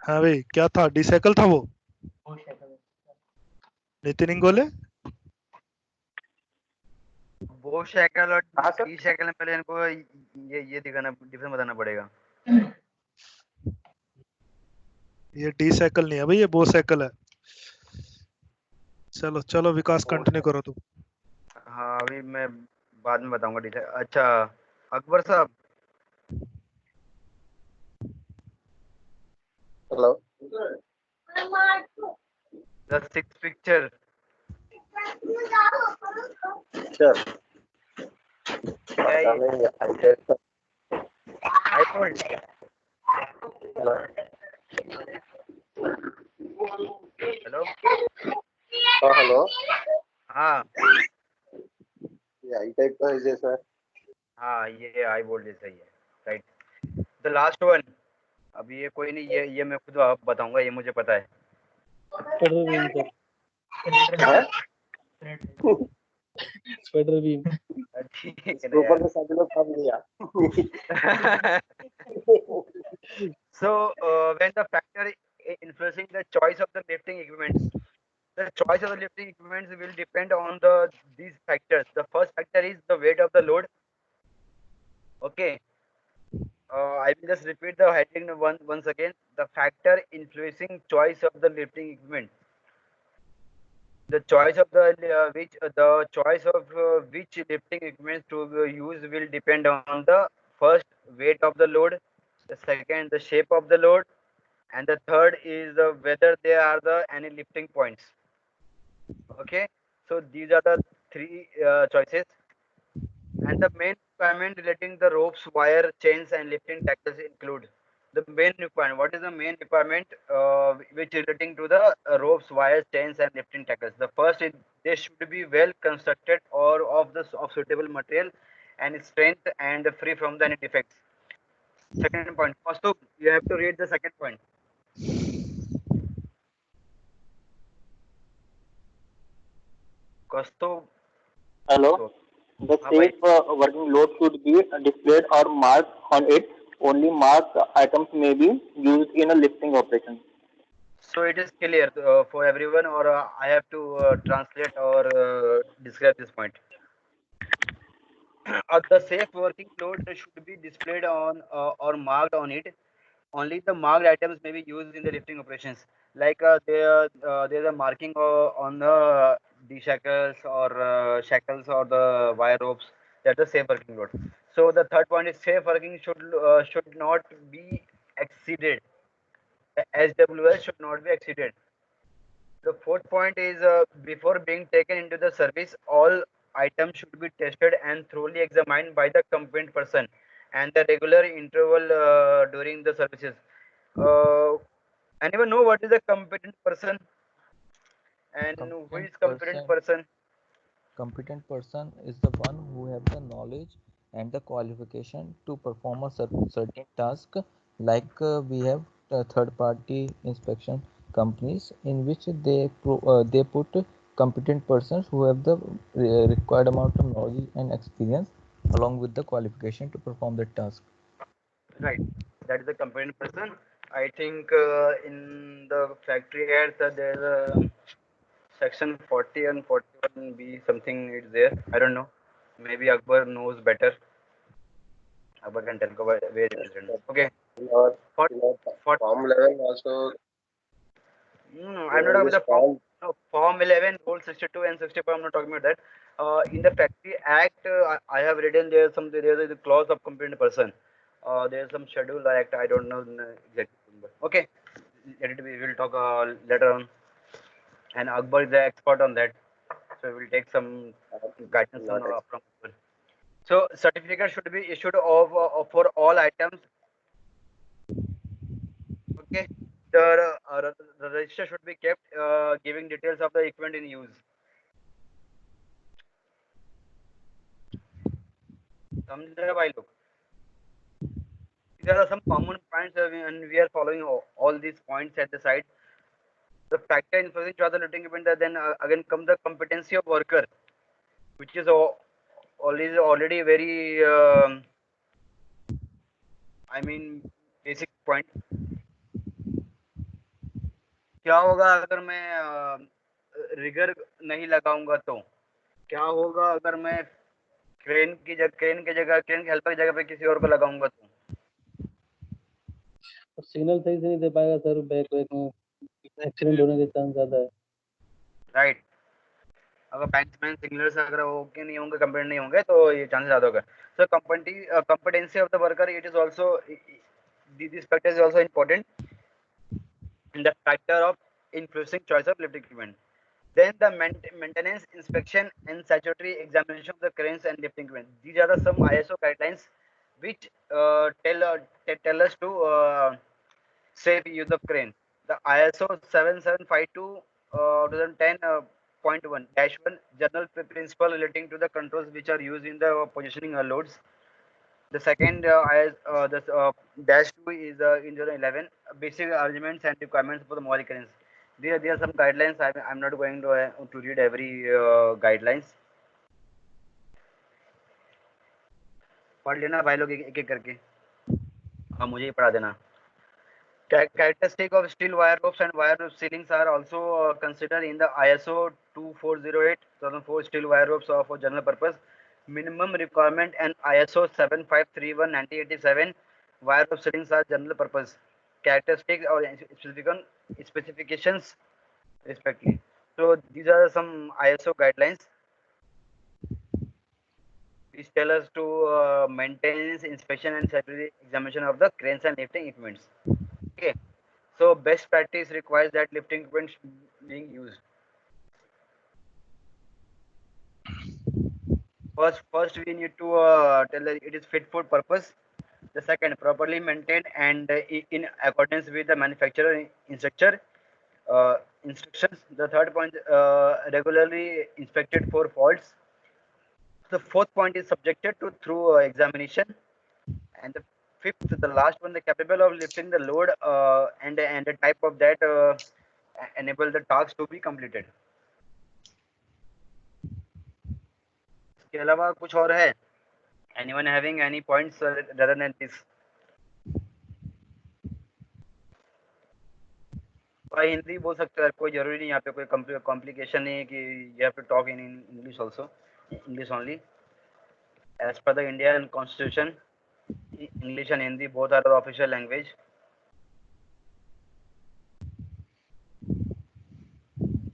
हाँ भाई, क्या था? डिसैकल था वो. नितिन इंगोले. वो शैकल और डी शैकल में पहले इनको ये दिखाना, डिफरेंस बताना पड़ेगा. ये डी साइकिल नहीं है भाई, ये बो साइकिल है. चलो विकास, कंटिन्यू करो तुम. हाँ, अभी मैं बाद में बताऊंगा. डी. अच्छा, अकबर साहब. Hello. The sixth picture. Sure. Yeah, Coming, I guess. iPhone. Hello हाँ हेलो हाँ ये आई टाइप का है जैसा हाँ ये आई बोल्ड जैसा ही है राइट द लास्ट वन अब ये कोई नहीं ये मैं खुद आप बताऊंगा ये मुझे पता है स्पाइडर बीम है स्पाइडर बीम ठीक है इसके ना ऊपर यार तो सभी लोग काम लिया so when the factor influencing the choice of the lifting equipment the choice of the lifting equipments will depend on these factors the first factor is the weight of the load okay I will just repeat the heading once again the factor influencing choice of the lifting equipment the choice of the choice of which lifting equipment to use will depend on the first weight of the load the second the shape of the load and the third is whether there are any lifting points okay so these are the three choices and the main requirement relating the ropes wire chains and lifting tackles include the main requirement what is the main requirement which relating to the ropes wires chains and lifting tackles the first is they should be well constructed or of suitable material and strength and free from the any defects second point also you have to read the second point Kaustubh, Hello. so The हाँ भाई safe working load should be displayed or marked on it. Only marked items may be used in a lifting operation. so it is clear for everyone or I have to translate or describe this point the safe working load should be displayed on or marked on it only the marked items may be used in the lifting operations like there's a marking on the shackles or shackles or the wire ropes that's the safe working load so the third point is safe working should not be exceeded SWS should not be exceeded the fourth point is before being taken into the service, all items should be tested and thoroughly examined by the competent person and the regular interval during the services. Uh, anyone know what is a competent person and who is competent person? Competent person is the one who have the knowledge and the qualification to perform a certain task like we have third party inspection companies in which they put competent persons who have the required amount of knowledge and experience along with the qualification to perform the task. Right, that is a competent person. I think in the factory act there's a section 40 and 41B something is there. I don't know. Maybe Akbar knows better. Akbar can tell where it is written. Okay. Not, For, for Form 11 also. I'm not talking about the form. No, Form 11, Rule 62 and 64. I'm not talking about that. In the Factory Act, I have written there's a clause of competent person. There's some schedule act. I don't know exactly. Okay, let it be. We'll talk later on. And Akbar is the expert on that, so we'll take some guidance on from Akbar. So certificate should be issued for all items. Okay. The register should be kept giving details of the equipment in use. समझ रहे भाई लोग? There are some common points and we are following all these points at the side. The factor influencing to other lifting equipment then again comes the competency of worker, which is already very I mean basic point. क्या होगा अगर मैं rigour नहीं लगाऊंगा तो क्या होगा अगर मैं क्रेन की हेल्पर की जगह पे किसी और को लगाऊंगा तो सिग्नल सही से नहीं दे पाएगा सर बैक में एक्सीडेंट होने के चांस ज्यादा है राइट अगर बैंक्समैन सिग्नल्स अगर ओके नहीं होंगे कंप्लीट नहीं होंगे तो ये चांसेस ज्यादा होगा सो competency of the worker it is also this factor is also important and the factor of influencing choice of lift equipment. Then the maintenance, inspection, and statutory examination of the cranes and lifting equipment. These are the some ISO guidelines which tell us to safe use of crane. The ISO 7752 2010.1 -1 general principle relating to the controls which are used in the positioning loads. The second dash 2 is in 2011 basic arrangements and requirements for the mobile cranes. There are some guidelines. I'm not going to read every guidelines. पढ़ लेना भाई लोग एक एक करके, हाँ मुझे ही पढ़ा देना. Characteristic of steel wire ropes and wire rope ceilings are also considered in the ISO 2408/2004 steel wire ropes for general purpose. Minimum requirement and ISO 7531/1987 wire rope ceilings are general purpose. Characteristics or specifications respectively. So these are some ISO guidelines which tell us to maintenance, inspection, and statutory examination of the cranes and lifting equipments. Okay, so best practice requires that lifting equipment being used. First we need to tell that it is fit for purpose. The second, properly maintained and in accordance with the manufacturer instructions. The third point, regularly inspected for faults. The fourth point is subjected to through examination. And the fifth, the last one, the capable of lifting the load and the type of that enable the tasks to be completed. इसके अलावा कुछ और है? Anyone having any points rather than this? भाई हिंदी बोल सकते हैं, कोई जरूरी नहीं, यहाँ पे कोई कॉम्प्लिकेशन नहीं है कि you have to talk in English also, English only. As per the Indian Constitution, English and Hindi both are the official language.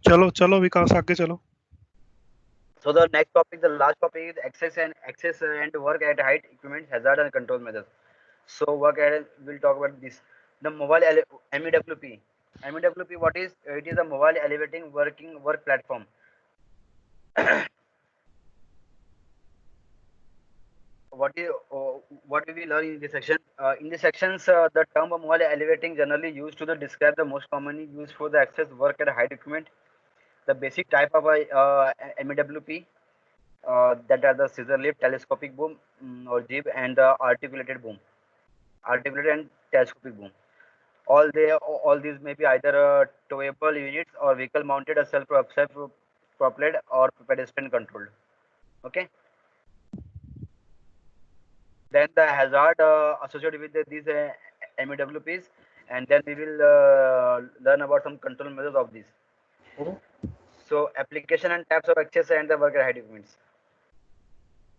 चलो चलो विकास आगे चलो. So the next topic, the last topic is access and work at height equipment hazard and control measures. So we'll talk about this. The mobile MEWP. MEWP, what is? It is a mobile elevating work platform. What we will learn in this section? In this sections, the term mobile elevating generally used to describe the most commonly used for the access work at height equipment. The basic type of MEWP that are the scissor lift, telescopic boom or jib, and the articulated and telescopic boom. All these may be either towable units or vehicle mounted, or self-propelled or pedestrian controlled. Okay. Then the hazard associated with these MEWPs, and then we will learn about some control measures of these. So application and types of access and the work at height equipments.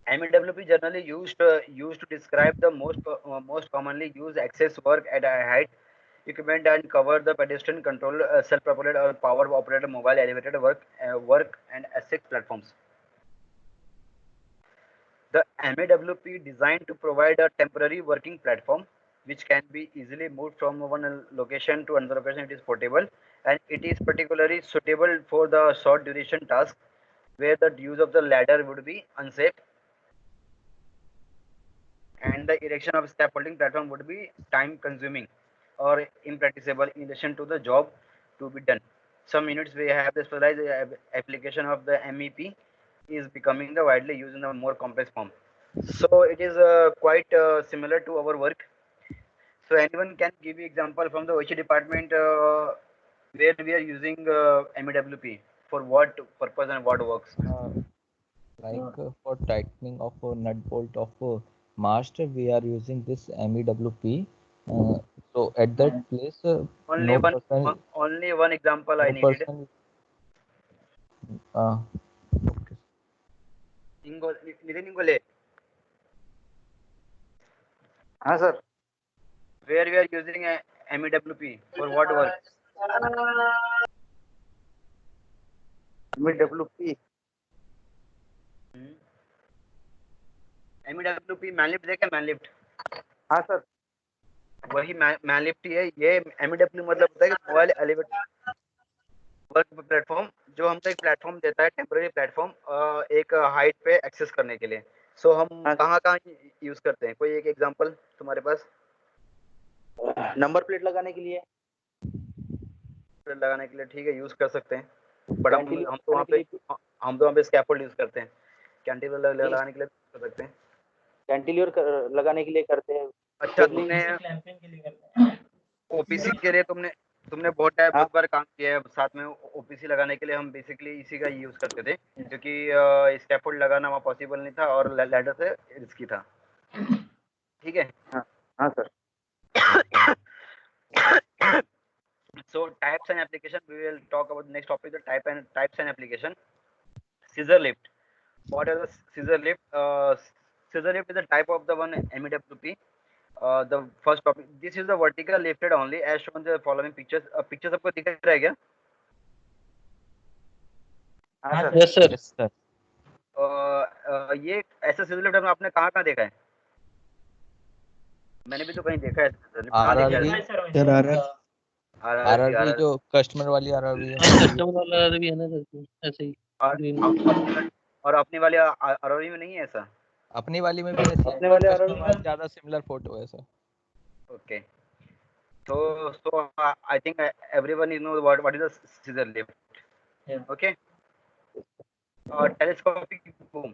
MEWP generally used to describe the most commonly used access work at a height equipment and cover the pedestrian control, self-propelled or power operated mobile elevated work and access platforms. The MEWP designed to provide a temporary working platform which can be easily moved from one location to another location. It is portable and it is particularly suitable for the short duration task where the use of the ladder would be unsafe and the erection of scaffolding platform would be time consuming or impracticable in relation to the job to be done. Some units we have the specialized application of the MEP is becoming the widely used in a more complex form. So it is quite similar to our work. So anyone can give you example from the OHE department where we are using MEWP for what purpose and what works. For tightening of a nut bolt of mast, we are using this MEWP. So at that place, only one example I needed. Nitin Ingole. हाँ sir. Where we are using a MEWP for what work? MEWP. MEWP मैनलिफ्ट देखा मैनलिफ्ट? हाँ sir. वही मैनलिफ्ट ही है ये. MEWP मतलब होता है कि मोबाइल एलिवेटर. वर्क प्लेटफॉर्म जो हमको एक प्लेटफॉर्म देता है, टेम्पररी प्लेटफॉर्म, एक हाइट पे एक्सेस करने के लिए। सो हम कहाँ कहाँ यूज करते हैं? कोई एक एग्जांपल तुम्हारे पास? नंबर प्लेट लगाने के लिए, ठीक है, यूज कर सकते हैं। बट हम तो वहाँ पे स्कैफोल्ड यूज करते हैं। कैंटिलीवर लगाने के लिए कर सकते हैं। कैंटिलीवर लगाने के लिए करते हैं। अच्छा, तुमने ओपीसी के लिए तुमने बहुत बार काम किया है साथ में। ओपीसी लगाने के लिए हम बेसिकली इसी का यूज करते थे, क्योंकि स्कैफोल्ड लगाना वहाँ पॉसिबल नहीं था और लैडर से रिस्की था। ठीक है। हाँ sir. So types and application, we will talk about the next topic, the types and application. Scissor lift. What is a scissor lift? Scissor lift is a type of the one MEWP. The first topic. This is the vertical lifted only as shown the following pictures. Pictures आपको दिख रहा है क्या? हाँ sir. Yes, sir. Yes, sir. ये ऐसा scissor lift आपने कहाँ देखा है? मैंने भी तो कहीं देखा है scissor lift। कहाँ देखा है? RRB जो कस्टमर वाली RRB है। कस्टमर वाला भी है ना सर, ऐसे ही green। और अपने वाले RRB में नहीं है ऐसा? अपनी वाली में भी ऐसी है, अपने वाले कस्टमर RRB वाली ज्यादा सिमिलर फोटो है sir. Okay. So I think everyone is know what is a scissor lift. Yeah. Okay. Telescopic boom.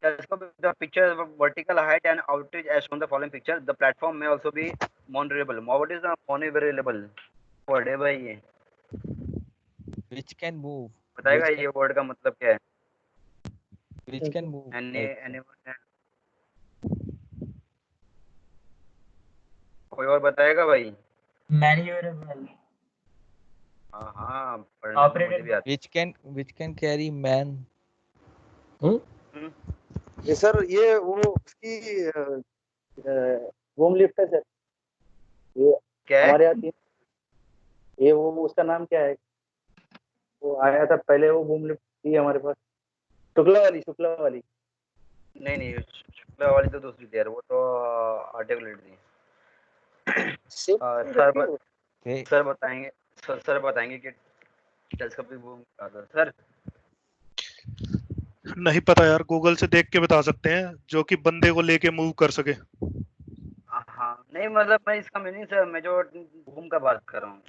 Telescopic, the picture of vertical height and outreach as shown the following picture. The platform may also be maneuverable. What is the maneuverable word है भाई ये? Which can move. बताएगा ये word का मतलब क्या है? Which can move. Anyone? कोई और बताएगा भाई? Maneuverable. हाँ, पढ़ने में मुझे भी आता है। Which can carry man. ये सर ये वो उसकी बूम लिफ्ट है सर। ये क्या है? हमारे यहाँ ये वो उसका नाम क्या है? वो आया था पहले, वो बूम लिफ्ट थी हमारे पास। शुक्ला वाली। नहीं, शुक्ला वाली तो दूसरी थी यार, वो तो आर्टिकुलेट थी। सर बताएंगे कि टेलीस्कोपिक बूम क्या था सर? नहीं पता यार, गूगल से देख के बता सकते हैं, जो कि बंदे को लेके मूव कर सके। हाँ, नहीं मतलब मैं इसका मीनिंग सर, मैं जो बूम का बात कर रहा हूँ।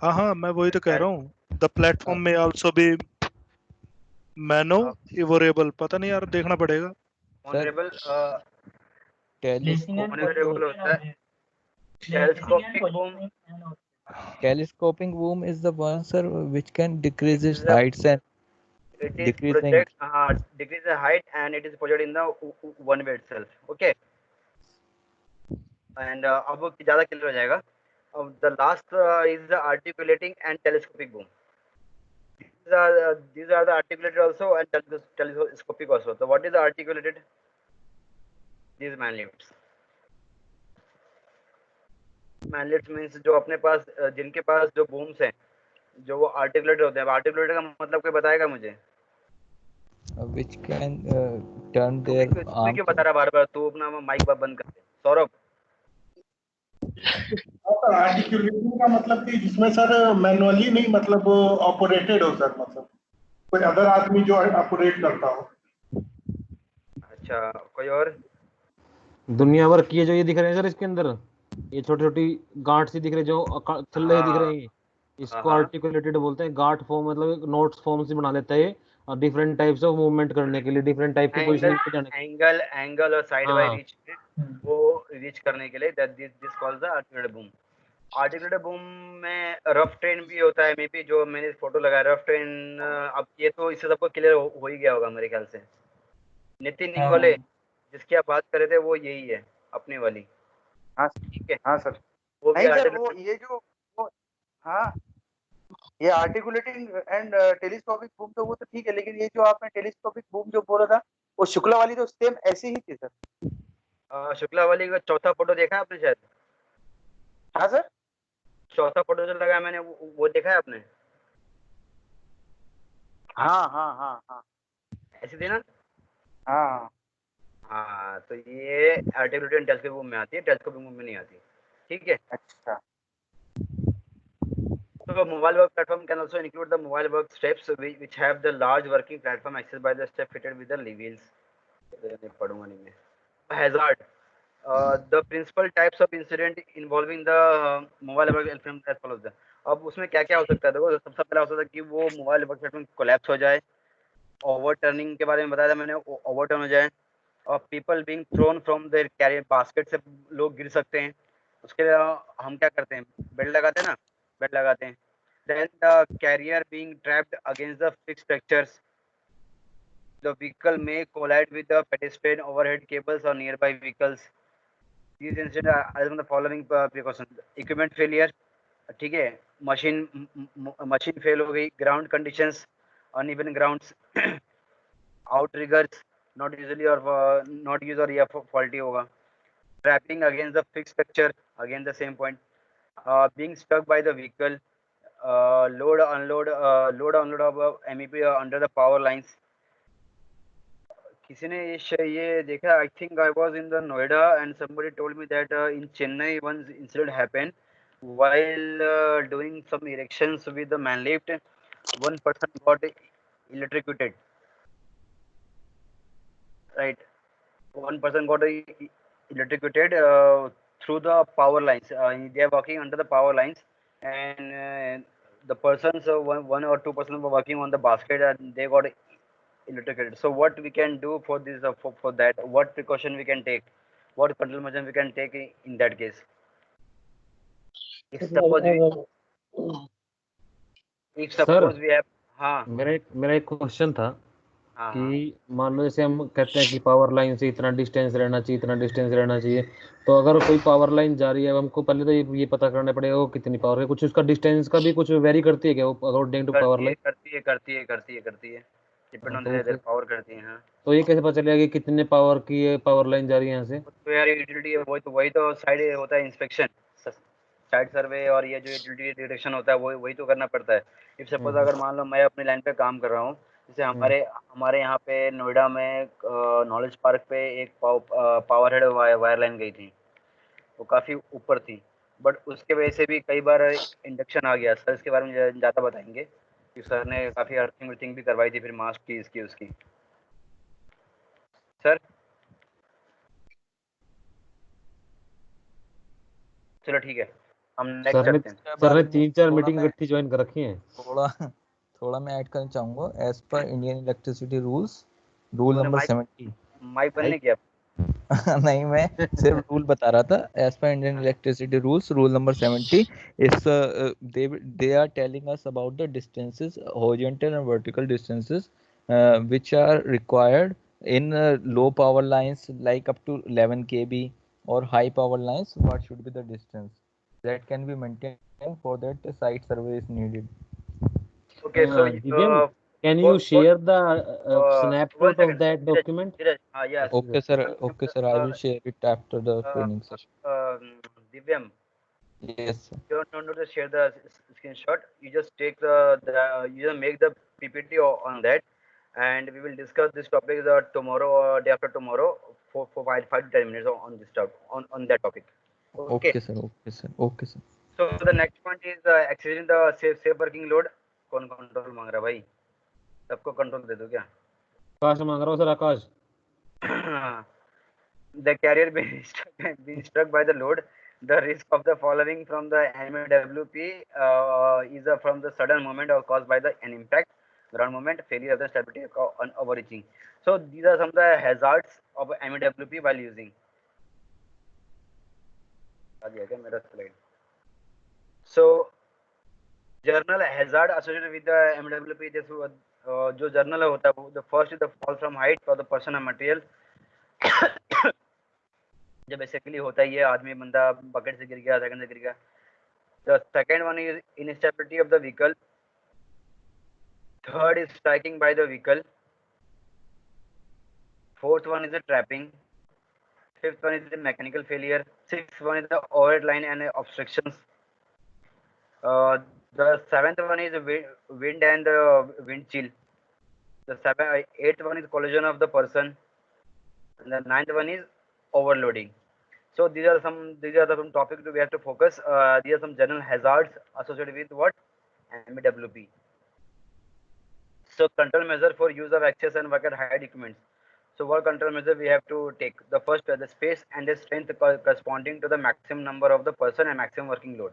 हाँ, मैं वही तो कह रहा हूँ। द प्लेटफॉर्म में आल्सो बी मैनोवर्बल, पता नहीं यार, देखना पड़ेगा। ऑनरेबल Telescopic होता है। Telescopic boom. Telescoping boom is the one, sir, which can decrease its heights and It is decreasing. decrease the height and it is projected in the one way itself. Okay. And अब वो ज़्यादा clear हो जाएगा. The last is the articulating and telescopic boom. These are the articulated also and telescopic also. So what is the articulated? These man lifts. Man lifts means जो अपने पास जिनके पास जो booms हैं, जो वो आर्टिकुलेटेड होते हैं। आर्टिकुलेटेड का मतलब कोई बताएगा मुझे? Which can turn their तुम्हें arm. क्यों बता रहा बार-बार? तू अपना माइक बंद कर दे। सौरभ। आर्टिकुलेटिंग का मतलब कि जिसमें सर मैनुअली नहीं, मतलब ऑपरेटेड हो सर, मतलब कोई अदर आदमी जो ऑपरेट करता हो। अच्छा, कोई और? दुनिया भर की जो ये दिख रहे हैं सर, इसके अंदर ये छोटी छोटी गांठ सी दिख रही है, जो थल्ले दिख रहे हैं, इसको आर्टिकुलेटेड बोलते हैं। गांठ फॉर्म मतलब नोट्स फॉर्म से बना लेता है ये, और डिफरेंट टाइप्स ऑफ मूवमेंट करने के लिए, डिफरेंट टाइप की पोजीशनिंग पे जाने के लिए। एंगल और साइड बाय रीच, वो रीच करने के लिए this called the articulated boom. Articulated boom में रफ ट्रेन भी होता है, मे बी जो मैंने फोटो लगाया रफ ट्रेन। अब ये तो इससे सबको क्लियर हो ही गया होगा मेरे ख्याल से। नितिन निकोले जिसकी आप बात कर रहे थे वो यही है, अपनी वाली। हाँ ठीक है। हाँ सर। वो नहीं सर, वो ये जो हाँ, ये आर्टिकुलेटिंग एंड टेलीस्कोपिक बूम तो वो तो ठीक है, लेकिन ये जो आपने टेलीस्कोपिक बूम जो बोला था, वो शुक्ला वाली तो सेम ऐसी ही थी सर। शुक्ला वाली का चौथा फोटो देखा आपने शायद? हाँ सर, चौथा फोटो जो लगाया मैंने वो देखा है आपने? हाँ, ऐसी थी ना? हाँ, तो ये आर्टिकुलेटेड एंड टेलीस्कोपिक बूम में आती है, टेलीस्कोपिक बूम में नहीं आती। ठीक है। अच्छा, So mobile work platform can also include the mobile work steps which have the large working platform accessed by the step fitted with the wheels. Hazard. The principal types of incident involving the mobile work platform as follows. अब उसमें क्या क्या हो सकता है? देखो सबसे पहला हो सकता है कि वो मोबाइल वर्क प्लेटफॉर्म कोलैप्स हो जाए, ओवरटर्निंग के बारे में बताया था मैंने, ओवरटर्न हो जाए, और people being thrown from their carrier basket से लोग गिर सकते हैं। उसके लिए हम क्या करते हैं? बेल्ट लगाते हैं ना, बेल्ट लगाते हैं। Then the carrier being trapped against the fixed structures, the vehicle may collide with the pedestrian, overhead cables or nearby vehicles. These incidents are from the following precautions. Equipment failure, ठीक है, machine fail हो गई, ground conditions, uneven grounds, outriggers not usually or not use और या faulty होगा, trapping against the fixed structure, again the same point, being stuck by the vehicle, load unload of MEP under the power lines. किसी ने ये देखा? I think I was in the Noida and somebody told me that in Chennai one incident happened while doing some erections with the man lift. One person got electrocuted, right? One person got electrocuted through the power lines. They are working under the power lines, and the persons, one or two persons were working on the basket, and they got electrocuted. So what we can do for this, for that? What precaution we can take? What control measure we can take in that case? If suppose we have, हाँ, मेरा एक question था हाँ, कि मान लो जैसे हम कहते हैं कि पावर लाइन से इतना डिस्टेंस रहना चाहिए, इतना डिस्टेंस रहना चाहिए, तो अगर कोई पावर लाइन जा रही है, हमको पहले तो ये पता करना पड़ेगा वो कितनी पावर है। कुछ उसका डिस्टेंस का भी कुछ वेरी करती है क्या वो अकॉर्डिंग टू पावर लाइन? करती है, डिपेंड ऑन देयर पावर करती है। हाँ, तो ये कैसे पता चलेगा कि कितने पावर की ये पावर लाइन जा रही है यहाँ से? तो यार यूटिलिटी है, वही तो साइड होता है इंस्पेक्शन, साइड सर्वे, और ये जो यूटिलिटी डिटेक्शन होता है वही तो करना पड़ता है। इफ सपोज अगर मान लो मैं अपनी लाइन पे काम कर रहा हूँ, जैसे हमारे यहाँ पे नोएडा में नॉलेज पार्क पे एक पावर हेड वायर लाइन गई थी, वो काफ़ी ऊपर थी, बट उसके वजह से भी कई बार इंडक्शन आ गया। सर इसके बारे में ज़्यादा बताएंगे कि सर ने काफ़ी अर्थिंग भी करवाई थी फिर मास्क की, इसकी उसकी। सर चलो ठीक है, हम नेक्स्ट चलते हैं। सर ने 3-4 मीटिंग इकट्ठी ज्वाइन कर रखी हैं। थोड़ा मैं ऐड करना चाहूंगा। As per Indian electricity rules, rule number 70। Mic बंद नहीं किया? नहीं, मैं सिर्फ रूल बता रहा था। As per Indian electricity rules, rule number 70 इस they are telling us about the distances, horizontal and vertical distances which are required in low power lines like up to 11 kV or high power lines. What should be the distance that can be maintained for that site survey is needed? Okay, so can you share the snapshot of that document? Yes. Okay, sir. Okay, sir. I will share it after the training session. Divyam. Yes, sir. You don't need to share the screenshot. You just take you just make the PPT on that, and we will discuss this topic tomorrow or day after tomorrow for 5 to 10 minutes on this topic, on that topic. Okay, sir. Okay, sir. Okay, sir. So the next point is accessing the safe working load. कौन control मांग रहा है भाई? सबको control दे दो क्या? आकाश मांग रहा हूँ sir, Akash. The carrier being struck by the load, the risk of the following from the MWP is from the sudden movement or caused by an impact, ground movement, failure of the stability or overreaching. So these are some of the hazards of MWP while using. So journal hazard associated with the MWP, जो journal होता है, the first is the fall from height for the person and material. जो basically होता ही है, आदमी बंदा bucket से गिर गया, सेकंड से गिर गया। The second one is instability of the vehicle. Third is striking by the vehicle. Fourth one is the trapping. Fifth one is the mechanical failure. Sixth one is the overhead line and obstructions. The seventh one is wind and wind chill. The eighth one is collision of the person. And the ninth one is overloading. So these are some topics we have to focus. These are some general hazards associated with what? MEWP. So control measure for use of access and work at height equipments. So what control measure we have to take? The first, the space and the strength corresponding to the maximum number of the person and maximum working load.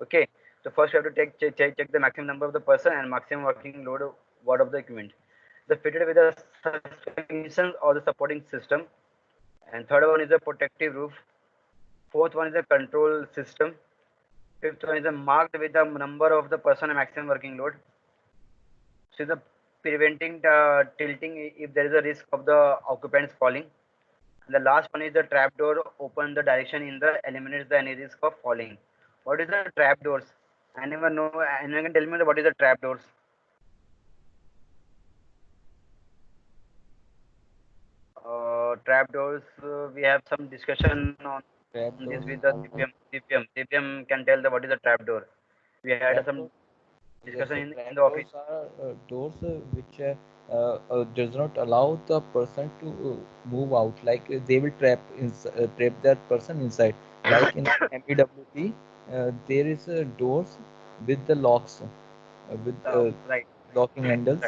Okay. So first you have to check the maximum number of the person and maximum working load of what of the equipment. The fitted with a suspension or the supporting system. And third one is a protective roof. Fourth one is a control system. Fifth one is a marked with the number of the person and maximum working load. So the preventing the tilting if there is a risk of the occupants falling. And the last one is the trap door open the direction in the eliminates the any risk of falling. What is the trap doors? Anyone know? Anyone can tell me what is the trap doors? Trap doors. We have some discussion on this with the Divyam can tell the what is the trap door. We had some discussion in the office. Doors are doors which does not allow the person to move out. Like they will trap that person inside. Like in MEWP, there is doors with the locks, with Right. locking handles,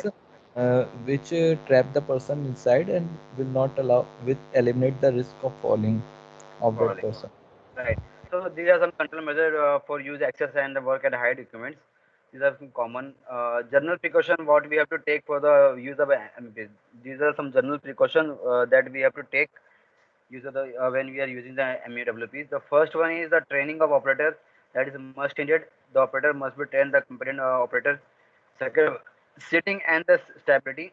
which trap the person inside and will not eliminate the risk of falling of that Falling. person. Right. So these are some control measures for use access and the work at height equipments. These are some common general precaution what we have to take for the use of MPs. These are some general precaution that we have to take use of the when we are using the MEWPs. The first one is the training of operator, that is must needed. The operator must be trained the competent operator. Second, sitting and the stability.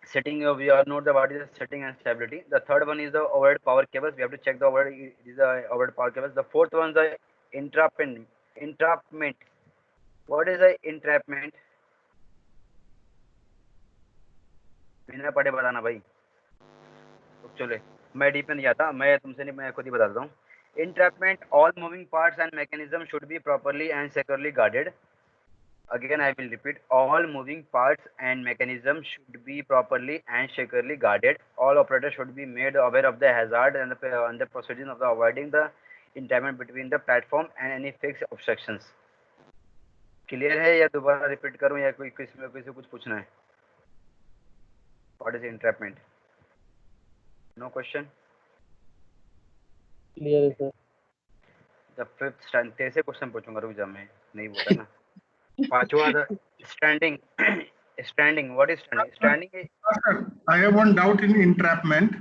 Setting we all know the what is the setting and stability. The third one is the overhead power cables. We have to check the overhead is the overhead power cables. The fourth one is the entrapment. Entrapment. What is the entrapment? बिना पढ़े बताना भाई. चले मैं deep में नहीं जाता, मैं तुमसे नहीं, मैं खुद ही बता देता हूँ. Entrapment. All moving parts and mechanisms should be properly and securely guarded. Again, I will repeat, all moving parts and mechanisms should be properly and securely guarded. All operators should be made aware of the hazard and the procedures of the avoiding the entrapment between the platform and any fixed obstructions. Clear है या दोबारा repeat करूं या कोई किसी कुछ पूछना है? What is entrapment? No question? Clear, sir. The fifth stand तेरे से क्वेश्चन पूछूंगा, रुक जा, मैं नहीं बोला ना. पांचवा the standing. Standing. What is standing? Standing is I have one doubt in entrapment.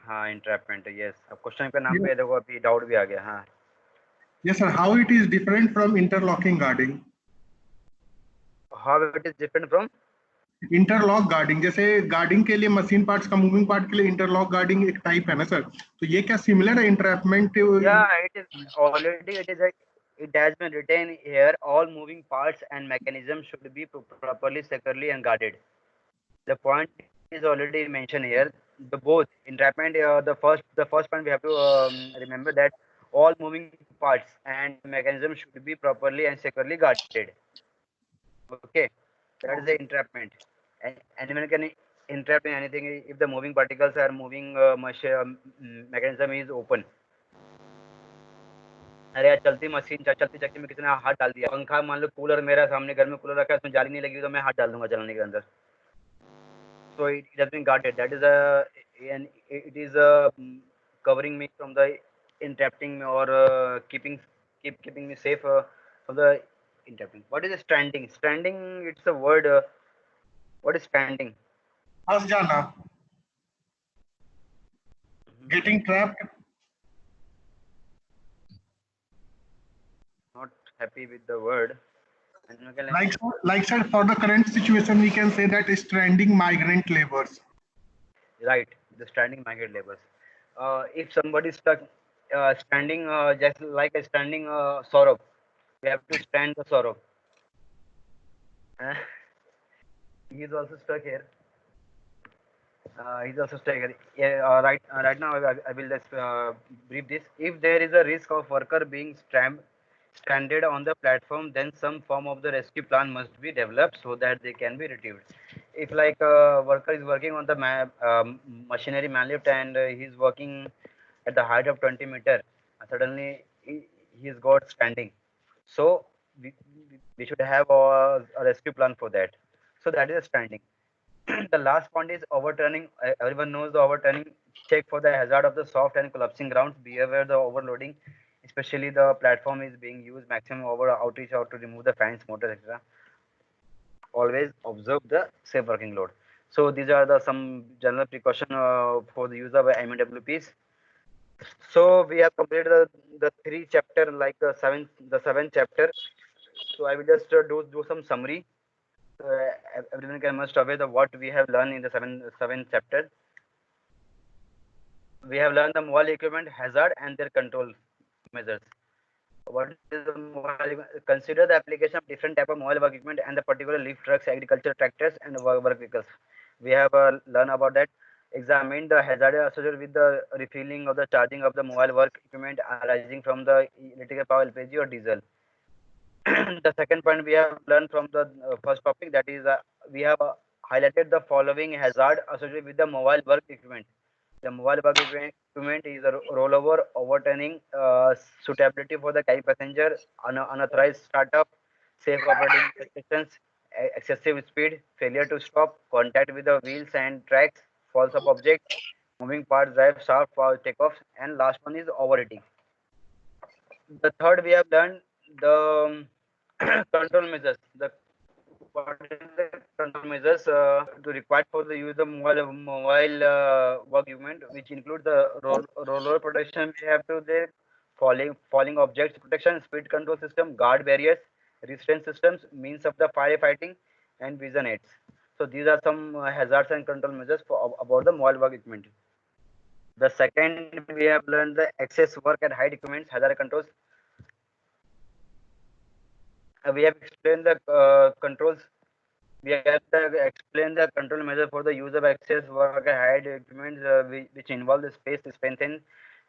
हाँ entrapment. Yes. अब क्वेश्चन के नाम पे देखो अभी डाउट भी आ गया. हाँ. Yes, sir. How it is different from interlocking guarding? How it is different from? Interlock guarding, जैसे गार्डिंग के लिए मशीन पार्ट्स का मूविंग पार्ट के लिए इंटरलॉक गार्डिंग एक टाइप है ना सर, तो ये क्या सिमिलर है entrapment? Yeah, it is already it has been written here. All moving parts and mechanisms should be properly, securely and guarded. The point is already mentioned here. The both entrapment. The first point we have to remember that all moving parts and mechanisms should be properly and securely guarded. Okay, that is the entrapment. And anyone can entrap in anything if the moving particles are moving mechanism is open. अरे यार चलती machine चलती चक्की में किसी ने हाथ डाल दिया. पंखा मान लो, कूलर मेरा सामने घर में कूलर रखा है, उसमें जाली नहीं लगी तो मैं हाथ डाल दूंगा चलाने के अंदर. So it has been guarded. That is it is covering me from the entrapping or keeping me safe from the entrapping. What is standing? Standing, it's a word. What is standing? फंस जाना, getting trapped. Not happy with the word. Like said, for the current situation, we can say that stranding migrant laborers. Right, the standing migrant laborers. If somebody is stuck standing, just like a standing Saurabh, we have to stand the Saurabh. He is also stuck here. He's also stuck here. Yeah, right now I will just brief this. If there is a risk of worker being stranded on the platform, then some form of the rescue plan must be developed so that they can be retrieved. If like a worker is working on the machinery manlift and he's working at the height of 20 meter, suddenly he's got standing. So we should have a rescue plan for that. So that is a standing. The last point is overturning. Everyone knows the overturning. Check for the hazard of the soft and collapsing grounds. Be aware the overloading, especially the platform is being used maximum over outreach or to remove the fans, motors, etc. Always observe the safe working load. So these are the some general precaution for the use of MEWPs. So we have completed the 3 chapter, like the seventh chapter. So I will just do some summary. Everyone can must aware the what we have learned in the seventh chapter. We have learned the mobile equipment hazard and their control measures. What is the mobile? Consider the application of different type of mobile work equipment and the particular lift trucks, agriculture tractors, and work vehicles. We have learned about that. Examine the hazard associated with the refilling of the charging of the mobile work equipment arising from the electrical power, LPG, or diesel. The second point we have learned from the first topic, that is we have highlighted the following hazard associated with the mobile work equipment. The mobile work equipment is a rollover, overturning, suitability for the carry passenger, unauthorized startup, safe operating restrictions, excessive speed, failure to stop, contact with the wheels and tracks, falls of object, moving parts, drive, shaft, power takeoffs, and last one is overheating. The third we have learned the control measures. What is the control measures to required for the use of mobile work equipment, which include the roller protection. We have to the falling objects protection, speed control system, guard barriers, restraint systems, means of the firefighting, and vision aids. So these are some hazards and control measures for about the mobile work equipment. The second we have learned the excess work at height equipments, hazard controls. We have explained the controls. We have explained the control measure for the use of access work at height equipment, which involve the space strengthening,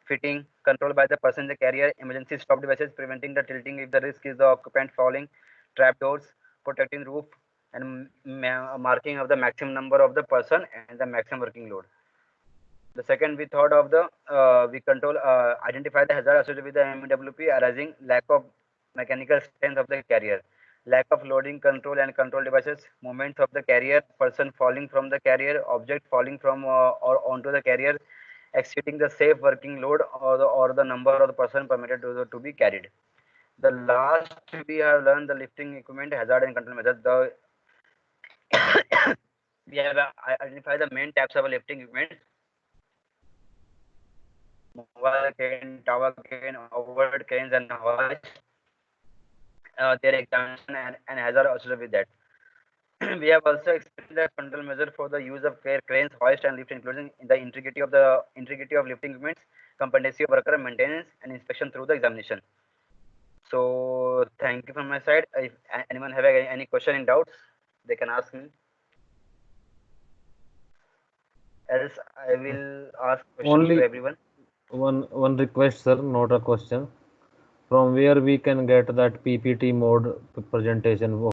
fitting, control by the passenger carrier, emergency stop devices, preventing the tilting if the risk is the occupant falling, trap doors, protecting roof, and marking of the maximum number of the person and the maximum working load. The second we thought of the we control identify the hazard associated with the MEWP arising lack of mechanical strength of the carrier, lack of loading control and control devices, movements of the carrier, person falling from the carrier, object falling from or onto the carrier, exceeding the safe working load or the number of the person permitted to be carried. The last we have learned the lifting equipment hazard and control measures. The we have identified the main types of lifting equipment: mobile crane, tower crane, overhead cranes, and hoist. Their examination and hazard associated with that. We have also explained the control measure for the use of cranes, hoist, and lift, including the integrity of lifting equipments, competency of worker, maintenance, and inspection through the examination. So thank you from my side. If anyone have any question in doubts, they can ask me. Else I will ask questions to everyone. One request, sir, not a question. From where we can get that PPT mode presentation